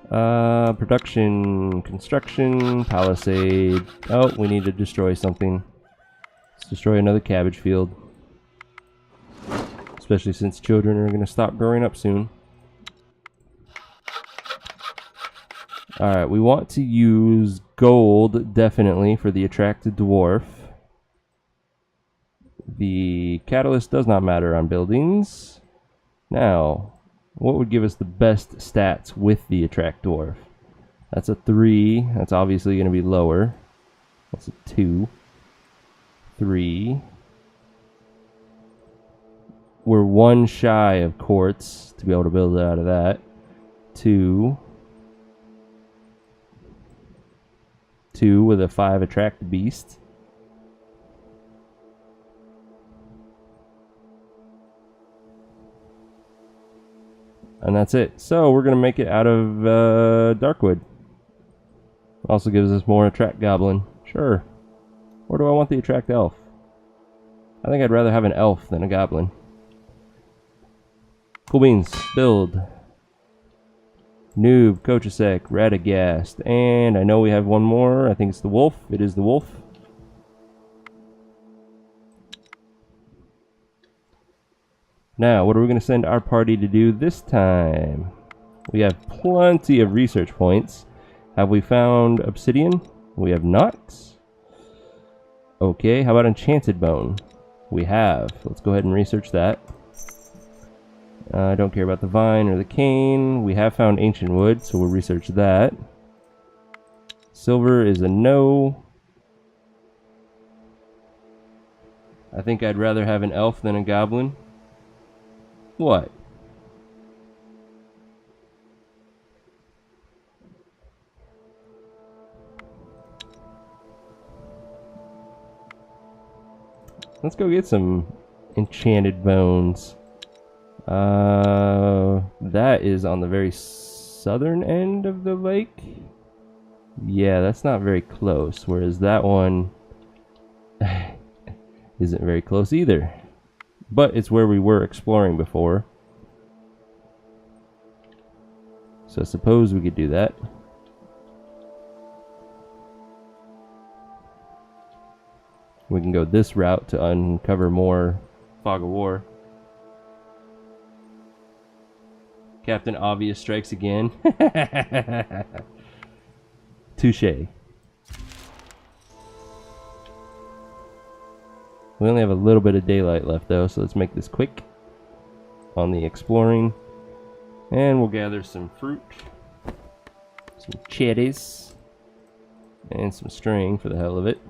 Production, construction, palisade. Oh, we need to destroy something. Let's destroy another cabbage field. Especially since children are going to stop growing up soon. Alright, we want to use gold, definitely, for the attracted dwarf. The catalyst does not matter on buildings. Now, what would give us the best stats with the attract dwarf? That's a 3. That's obviously going to be lower. That's a 2. 3. We're 1 shy of quartz to be able to build out of that. 2. 2 with a 5 attract beast. And that's it. So we're going to make it out of darkwood. Also gives us more attract goblin. Sure. Or do I want the attract elf? I think I'd rather have an elf than a goblin. Cool beans. Build. Noob, Kochasek, Radagast, and I know we have one more. I think it's the wolf. It is the wolf. Now, what are we going to send our party to do this time? We have plenty of research points. Have we found obsidian? We have not. Okay, how about enchanted bone? We have. Let's go ahead and research that. I don't care about the vine or the cane. We have found ancient wood, so we'll research that. Silver is a no. I think I'd rather have an elf than a goblin. What? Let's go get some enchanted bones. That is on the very southern end of the lake. Yeah, that's not very close, whereas that one isn't very close either. But it's where we were exploring before. So I suppose we could do that. We can go this route to uncover more Fog of War. Captain Obvious strikes again. Touché. We only have a little bit of daylight left though, so let's make this quick on the exploring. And we'll gather some fruit, some cherries, and some string for the hell of it.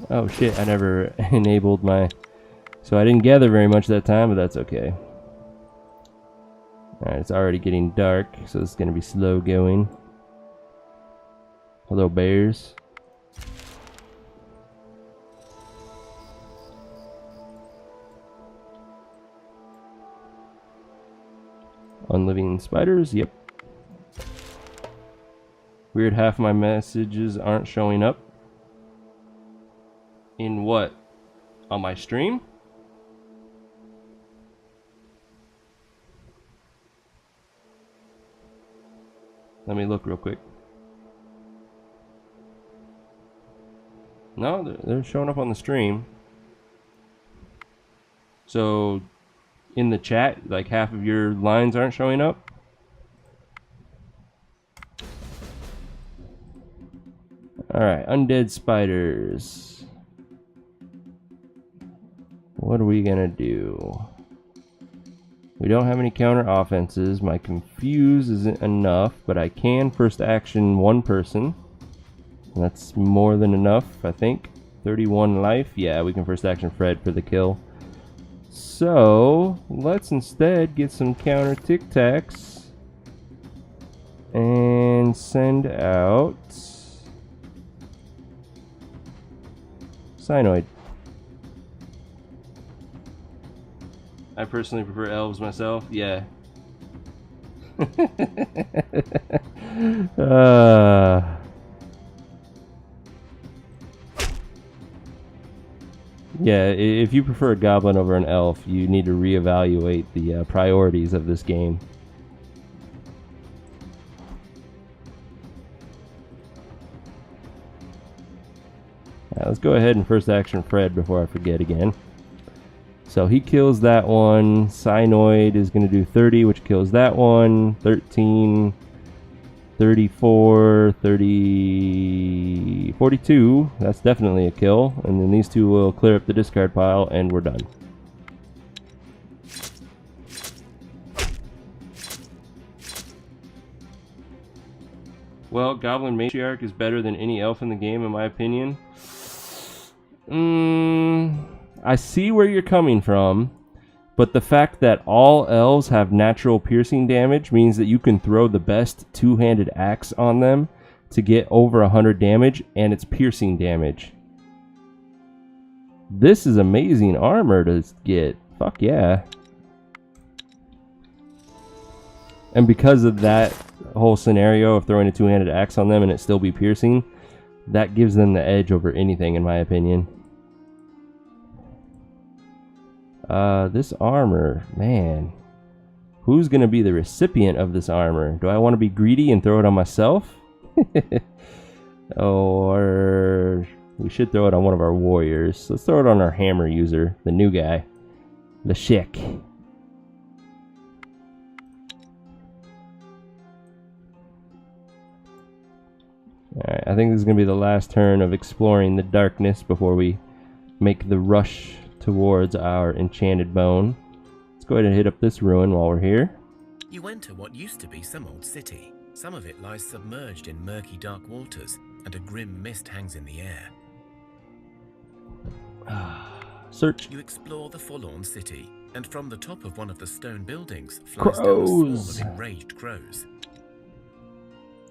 Oh shit, I never enabled my... So I didn't gather very much that time, but that's okay. Alright, it's already getting dark, so it's gonna be slow going. Hello, bears. Unliving spiders, yep. Weird, half my messages aren't showing up. In what? On my stream? Let me look real quick. No, they're showing up on the stream. So, in the chat, like half of your lines aren't showing up? Alright, undead spiders. What are we gonna do? We don't have any counter offenses. My confuse isn't enough, but I can first action one person. That's more than enough, I think. 31 life. Yeah, we can first action Fred for the kill. So, let's instead get some counter tic tacs and send out Cyanoid. I personally prefer elves myself. Yeah. Yeah, if you prefer a goblin over an elf, you need to reevaluate the priorities of this game. Right, let's go ahead and first action Fred before I forget again. So he kills that one. Cyanoid is going to do 30, which kills that one. 13, 34, 30, 42. That's definitely a kill. And then these two will clear up the discard pile, and we're done. Well, Goblin Matriarch is better than any elf in the game, in my opinion. I see where you're coming from, but the fact that all elves have natural piercing damage means that you can throw the best two-handed axe on them to get over 100 damage, and it's piercing damage. This is amazing armor to get. Fuck yeah. And because of that whole scenario of throwing a two-handed axe on them and it still be piercing, that gives them the edge over anything, in my opinion. This armor, man. Who's gonna be the recipient of this armor? Do I want to be greedy and throw it on myself? Or we should throw it on one of our warriors. Let's throw it on our hammer user, the new guy. The Shik. Alright, I think this is gonna be the last turn of exploring the darkness before we make the rush towards our enchanted bone. Let's go ahead and hit up this ruin while we're here. You enter what used to be some old city. Some of it lies submerged in murky dark waters, and a grim mist hangs in the air. Search. You explore the forlorn city, and from the top of one of the stone buildings flies down a swarm of enraged crows.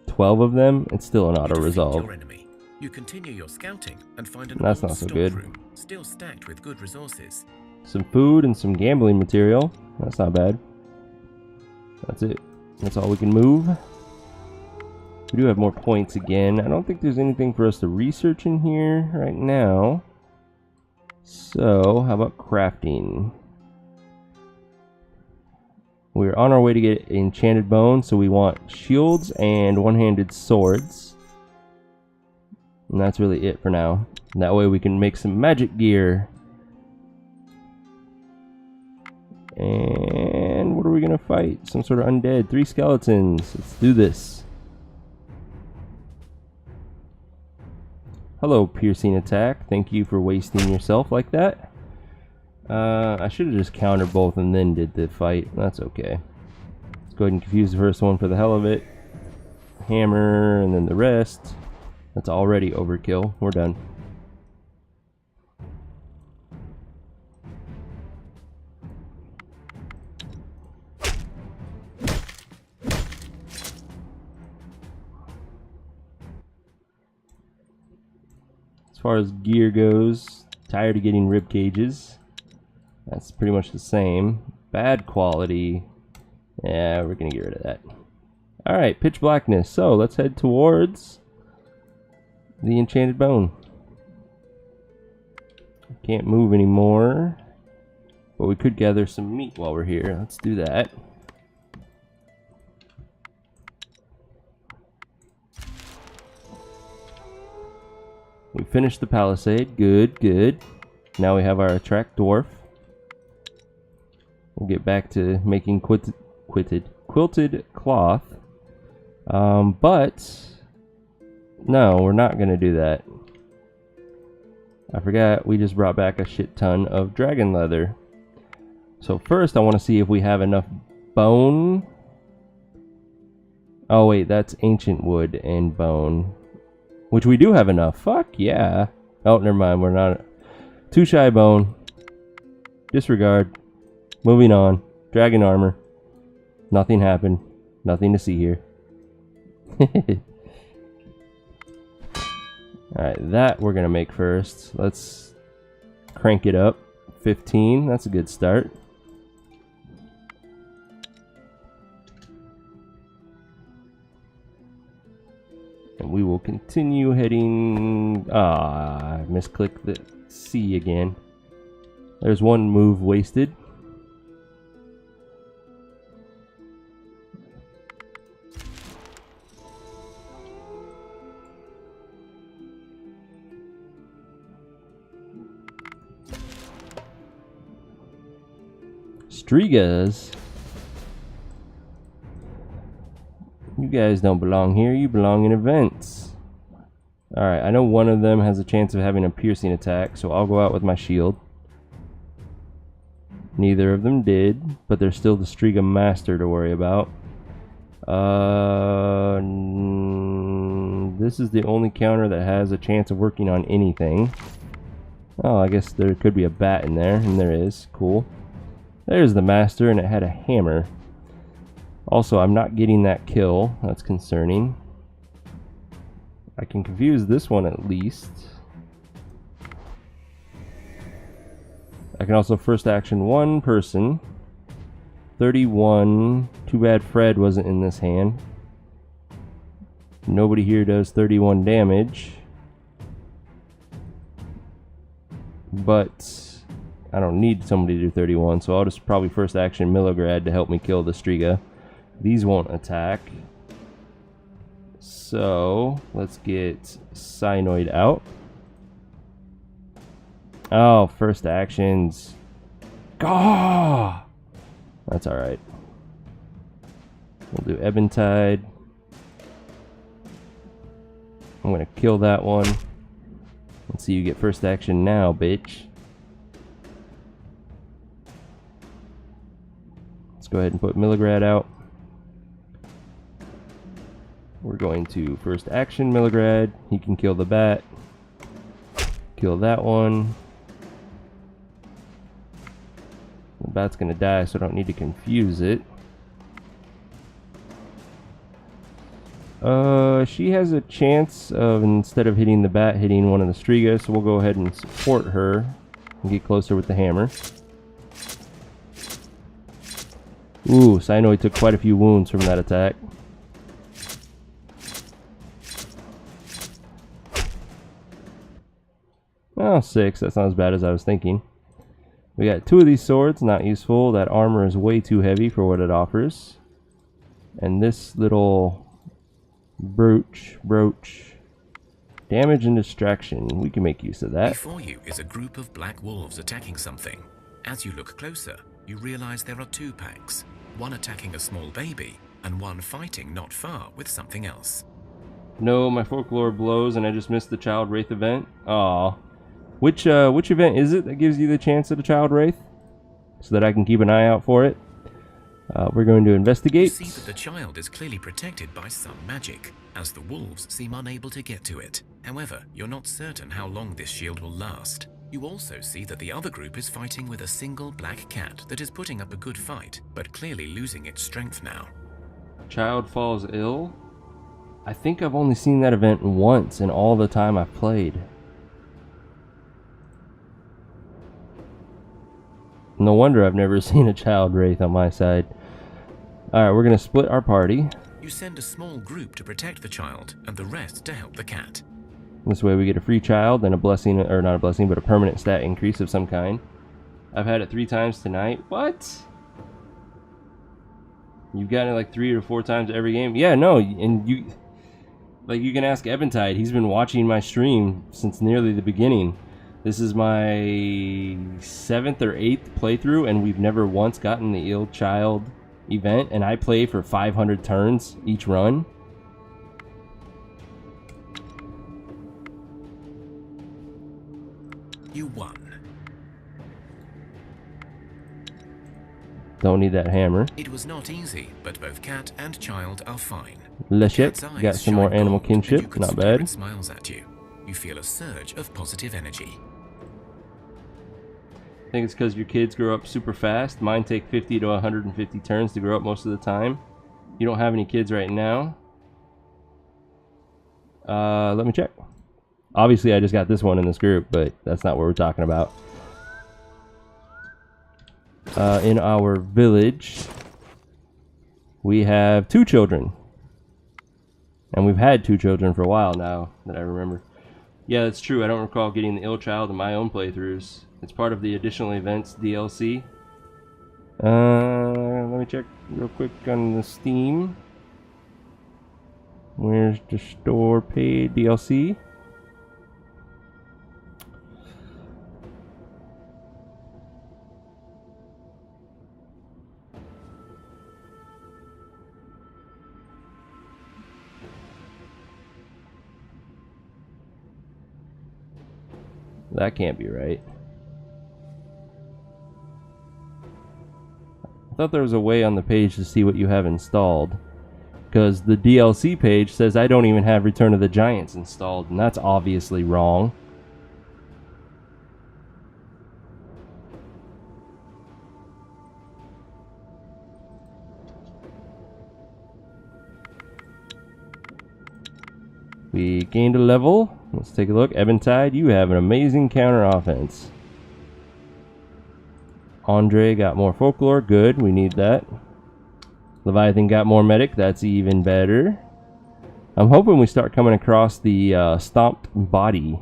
12 of them? It's still an You defeat auto-resolve. your enemy. You continue your scouting and find an That's old not so good. storeroom, still stacked with good resources. Some food and some gambling material. That's not bad. That's it. That's all we can move. We do have more points again. I don't think there's anything for us to research in here right now. So, how about crafting? We're on our way to get enchanted bone, so we want shields and one-handed swords. And that's really it for now. And that way we can make some magic gear. And what are we gonna fight? Some sort of undead. 3 skeletons. Let's do this. Hello, piercing attack. Thank you for wasting yourself like that. I should have just countered both and then did the fight. That's okay. Let's go ahead and confuse the first one for the hell of it. Hammer, and then the rest. That's already overkill. We're done. far as gear goes, tired of getting rib cages. That's pretty much the same. Bad quality. Yeah, we're gonna get rid of that. Alright, pitch blackness. So let's head towards the enchanted bone. Can't move anymore, but we could gather some meat while we're here. Let's do that. We finished the palisade. Good, good. Now we have our attract dwarf. We'll get back to making quilted cloth. But no, we're not gonna do that. I forgot we just brought back a shit ton of dragon leather. So first I want to see if we have enough bone. Oh wait, that's ancient wood and bone, which we do have enough. Fuck yeah. Oh, never mind, we're not. Too shy bone. Disregard. Moving on. Dragon armor. Nothing happened. Nothing to see here. Alright, that we're going to make first. Let's crank it up. 15. That's a good start. And we will continue heading... I misclicked the C again. There's one move wasted. Strigas. You guys don't belong here, you belong in events. Alright, I know one of them has a chance of having a piercing attack, so I'll go out with my shield. Neither of them did, but there's still the Striga Master to worry about. This is the only counter that has a chance of working on anything. Oh, I guess there could be a bat in there, and there is. Cool. There's the master, and it had a hammer. Also, I'm not getting that kill. That's concerning. I can confuse this one at least. I can also first action one person. 31. Too bad Fred wasn't in this hand. Nobody here does 31 damage. But I don't need somebody to do 31, so I'll just probably first action Demoredread to help me kill the Striga. These won't attack. So let's get Cyanoid out. Oh, first actions. Gah! That's alright. We'll do Ebentide. I'm gonna kill that one. Let's see you get first action now, bitch. Let's go ahead and put Demoredread out. We're going to first action Demoredread. He can kill the bat. Kill that one. The bat's gonna die, so I don't need to confuse it. She has a chance of, instead of hitting the bat, hitting one of the Striga, so we'll go ahead and support her and get closer with the hammer. Ooh, Cyanoid took quite a few wounds from that attack. Oh, 6. That's not as bad as I was thinking. We got 2 of these swords, not useful. That armor is way too heavy for what it offers. And this little brooch, damage and distraction. We can make use of that. Before you is a group of black wolves attacking something. As you look closer, you realize there are 2 packs. One attacking a small baby, and one fighting not far with something else. No, my folklore blows and I just missed the Child Wraith event. Aw. Which event is it that gives you the chance at a Child Wraith? So that I can keep an eye out for it. We're going to investigate. You see that the child is clearly protected by some magic, as the wolves seem unable to get to it. However, you're not certain how long this shield will last. You also see that the other group is fighting with a single black cat that is putting up a good fight, but clearly losing its strength now. Child falls ill? I think I've only seen that event once in all the time I've played. no wonder I've never seen a child wraith on my side. Alright, we're going to split our party. You send a small group to protect the child and the rest to help the cat. This way we get a free child and a blessing, or not a blessing, but a permanent stat increase of some kind. I've had it 3 times tonight. What? You've gotten it like 3 or 4 times every game? Yeah, no, and you... Like, you can ask Eventide. He's been watching my stream since nearly the beginning. This is my 7th or 8th playthrough, and we've never once gotten the ill child event, and I play for 500 turns each run. You won. Don't need that hammer. It was not easy, but both cat and child are fine. Leshek, got some more animal kinship, not bad. Smiles at you. You feel a surge of positive energy. I think it's because your kids grow up super fast. Mine take 50 to 150 turns to grow up most of the time. You don't have any kids right now. Let me check. Obviously, I just got this one in this group, but that's not what we're talking about. In our village, we have 2 children. And we've had 2 children for a while now, that I remember. Yeah, that's true. I don't recall getting the ill child in my own playthroughs. It's part of the additional events DLC. Let me check real quick on the Steam. Where's the store paid DLC? That can't be right. I thought there was a way on the page to see what you have installed. Because the DLC page says I don't even have Return of the Giants installed, and that's obviously wrong. We gained a level. Let's take a look. Eventide, you have an amazing counter offense. Andre got more folklore. Good, we need that. Leviathan got more medic. That's even better. I'm hoping we start coming across the stomped body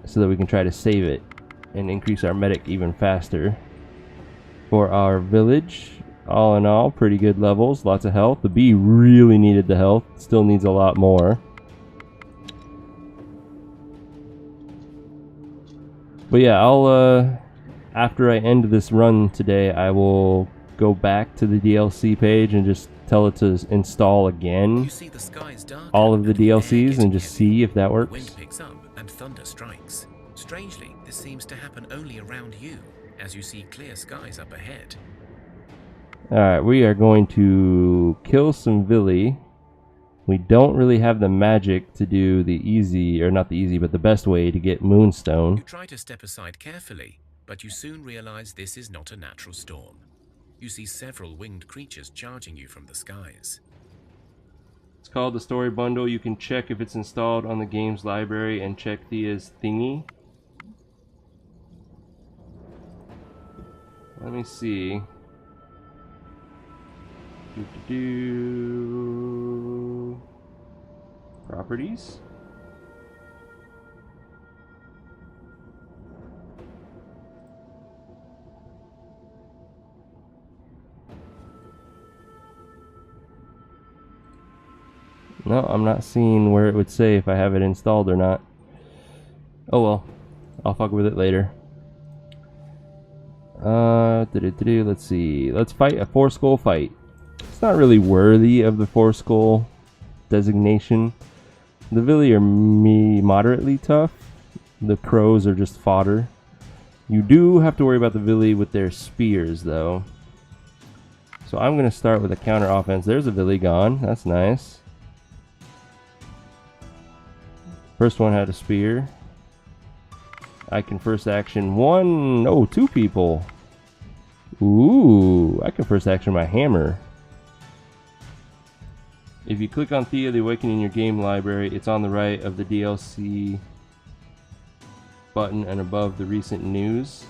so that we can try to save it and increase our medic even faster. For our village, all in all, pretty good levels. Lots of health. The bee really needed the health. Still needs a lot more. But yeah, I'll after I end this run today, I will go back to the DLC page and just tell it to install again all of the DLCs and just see if that works. Wind picks up and thunder strikes. Strangely, this seems to happen only around you, as you see clear skies up ahead. Alright, we are going to kill some Villi. We don't really have the magic to do the easy, or not the easy, but the best way to get Moonstone. You try to step aside carefully, but you soon realize this is not a natural storm. You see several winged creatures charging you from the skies. It's called the Story Bundle. You can check if it's installed on the games library and check Thea's thingy. Let me see. Properties. No, I'm not seeing where it would say if I have it installed or not. Oh well, I'll fuck with it later. Let's see. Let's fight a 4-skull fight. It's not really worthy of the 4-skull designation. The Villi are moderately tough. The crows are just fodder. You do have to worry about the Villi with their spears, though. So I'm going to start with a counter offense. There's a Villi gone. That's nice. First one had a spear. I can first action 2 people. Ooh, I can first action my hammer. If you click on Thea the Awakening in your game library, it's on the right of the DLC button and above the recent news.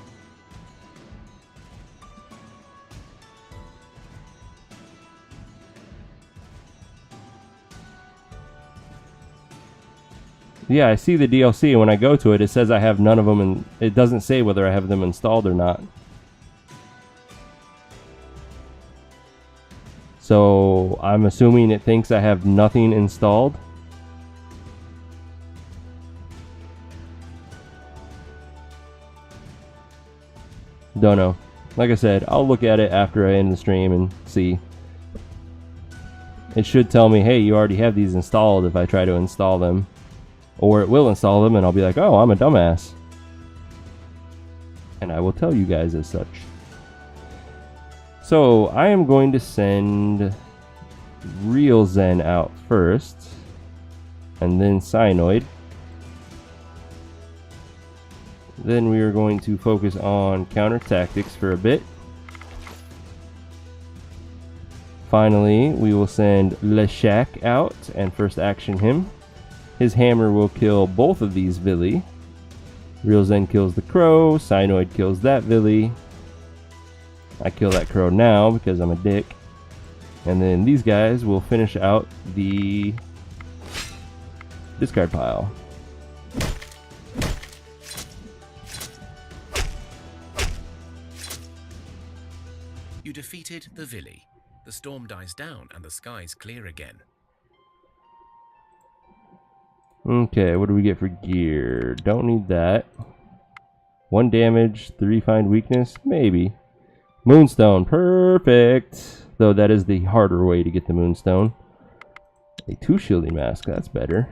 Yeah, I see the DLC, and when I go to it, it says I have none of them, and it doesn't say whether I have them installed or not. So I'm assuming it thinks I have nothing installed. Don't know. Like I said, I'll look at it after I end the stream and see. It should tell me, hey, you already have these installed if I try to install them. Or it will install them and I'll be like, oh, I'm a dumbass. And I will tell you guys as such. So I am going to send Real Zen out first. And then Cyanoid. Then we are going to focus on counter tactics for a bit. Finally, we will send Leshak out and first action him. His hammer will kill both of these Villi. Real Zen kills the crow, Cyanoid kills that Villi. I kill that crow now because I'm a dick. And then these guys will finish out the discard pile. You defeated the Villi. The storm dies down and the skies clear again. Okay, what do we get for gear? Don't need that. 1 damage, 3 find weakness, maybe. Moonstone, perfect! Though that is the harder way to get the Moonstone. A 2 shielding mask, that's better.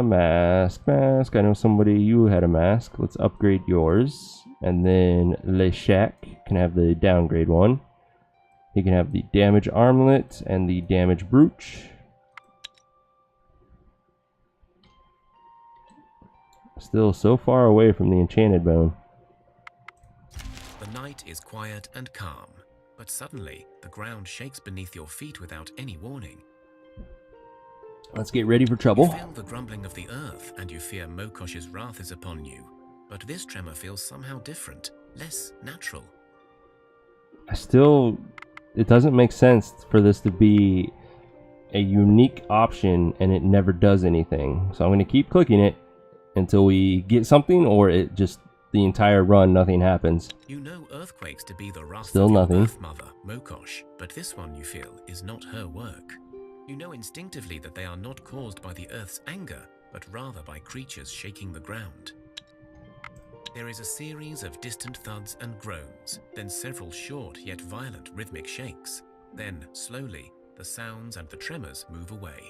Mask. I know somebody, you had a mask. Let's upgrade yours. And then Leshak can have the downgrade one. He can have the damage armlet and the damage brooch. Still so far away from the enchanted bone. The night is quiet and calm, but suddenly the ground shakes beneath your feet without any warning. Let's get ready for trouble. You feel the grumbling of the earth and you fear Mokosh's wrath is upon you. But this tremor feels somehow different, less natural. It doesn't make sense for this to be a unique option and it never does anything. So I'm going to keep clicking it until we get something, or it just, the entire run, nothing happens. You know earthquakes to be the wrath Still of your nothing. Earth Mother, Mokosh, but this one you feel is not her work. You know instinctively that they are not caused by the Earth's anger, but rather by creatures shaking the ground. There is a series of distant thuds and groans, then several short yet violent rhythmic shakes. Then, slowly, the sounds and the tremors move away.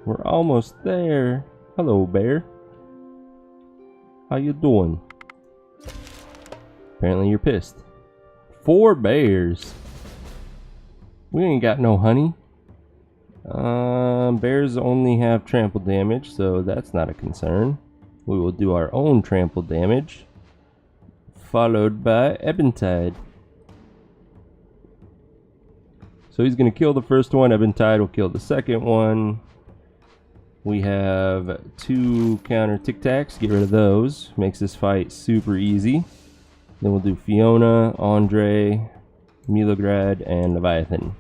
We're almost there. Hello, bear. How you doing? Apparently you're pissed. 4 bears. We ain't got no honey. Bears only have trample damage, so that's not a concern. We will do our own trample damage, followed by Eventide. So he's going to kill the first one. Eventide will kill the second one. We have 2 counter Tic Tacs. Get rid of those. Makes this fight super easy. Then we'll do Fiona, Andre, Milograd, and Leviathan.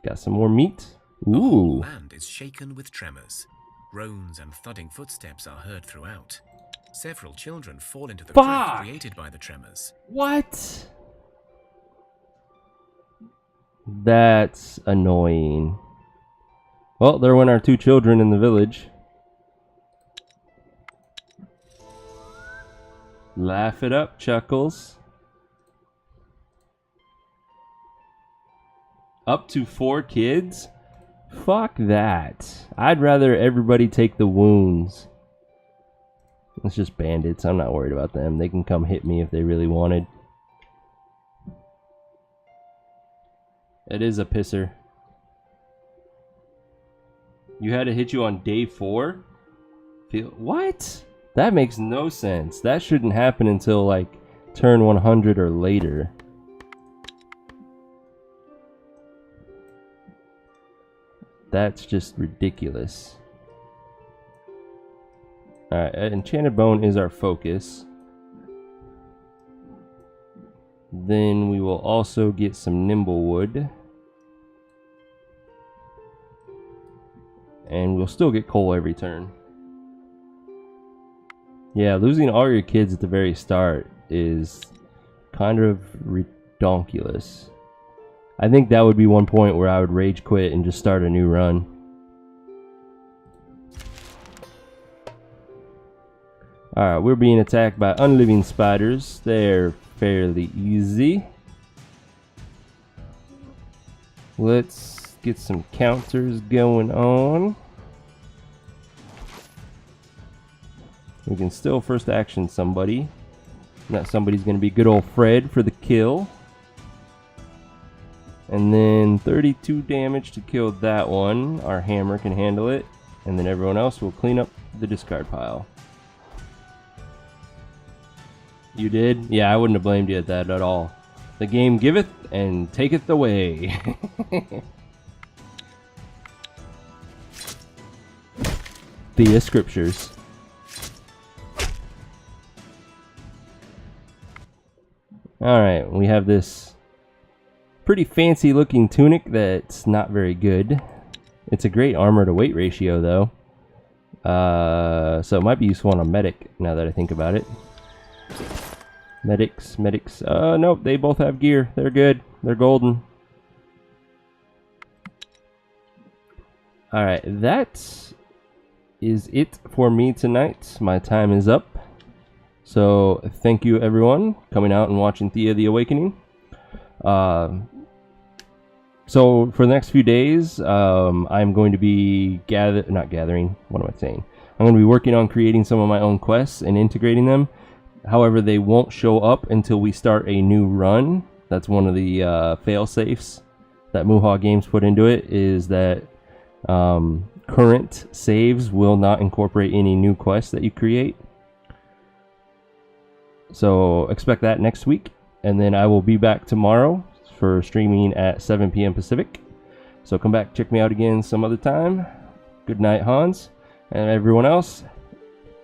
Got some more meat. The whole Ooh. land is shaken with tremors. Groans and thudding footsteps are heard throughout. Several children fall into the crack created by the tremors. What? That's annoying. Well, there went our 2 children in the village. Laugh it up, Chuckles. Up to 4 kids? Fuck that. I'd rather everybody take the wounds. It's just bandits. I'm not worried about them. They can come hit me if they really wanted. It is a pisser. You had to hit you on day 4? What? That makes no sense. That shouldn't happen until like turn 100 or later. That's just ridiculous. Alright, enchanted bone is our focus. Then we will also get some nimble wood. And we'll still get coal every turn. Yeah, losing all your kids at the very start is kind of redonkulous. I think that would be one point where I would rage quit and just start a new run. Alright, we're being attacked by unliving spiders. They're fairly easy. Let's get some counters going on. We can still first action somebody. That somebody's going to be good old Fred for the kill. And then 32 damage to kill that one. Our hammer can handle it. And then everyone else will clean up the discard pile. You did? Yeah, I wouldn't have blamed you at that at all. The game giveth and taketh away. Thea scriptures. Alright, we have this pretty fancy looking tunic that's not very good. It's a great armor to weight ratio though. So it might be useful on a medic now that I think about it. Medics. Nope, they both have gear. They're good. They're golden. Alright, that is it for me tonight. My time is up. So thank you everyone coming out and watching Thea the Awakening. So for the next few days, I'm going to be I'm going to be working on creating some of my own quests and integrating them. However, they won't show up until we start a new run. That's one of the fail safes that Muha Games put into it, is that current saves will not incorporate any new quests that you create. So expect that next week, and then I will be back tomorrow for streaming at 7 p.m. Pacific. So come back, check me out again some other time. Good night, Hans, and everyone else.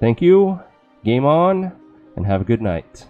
Thank you. Game on, and have a good night.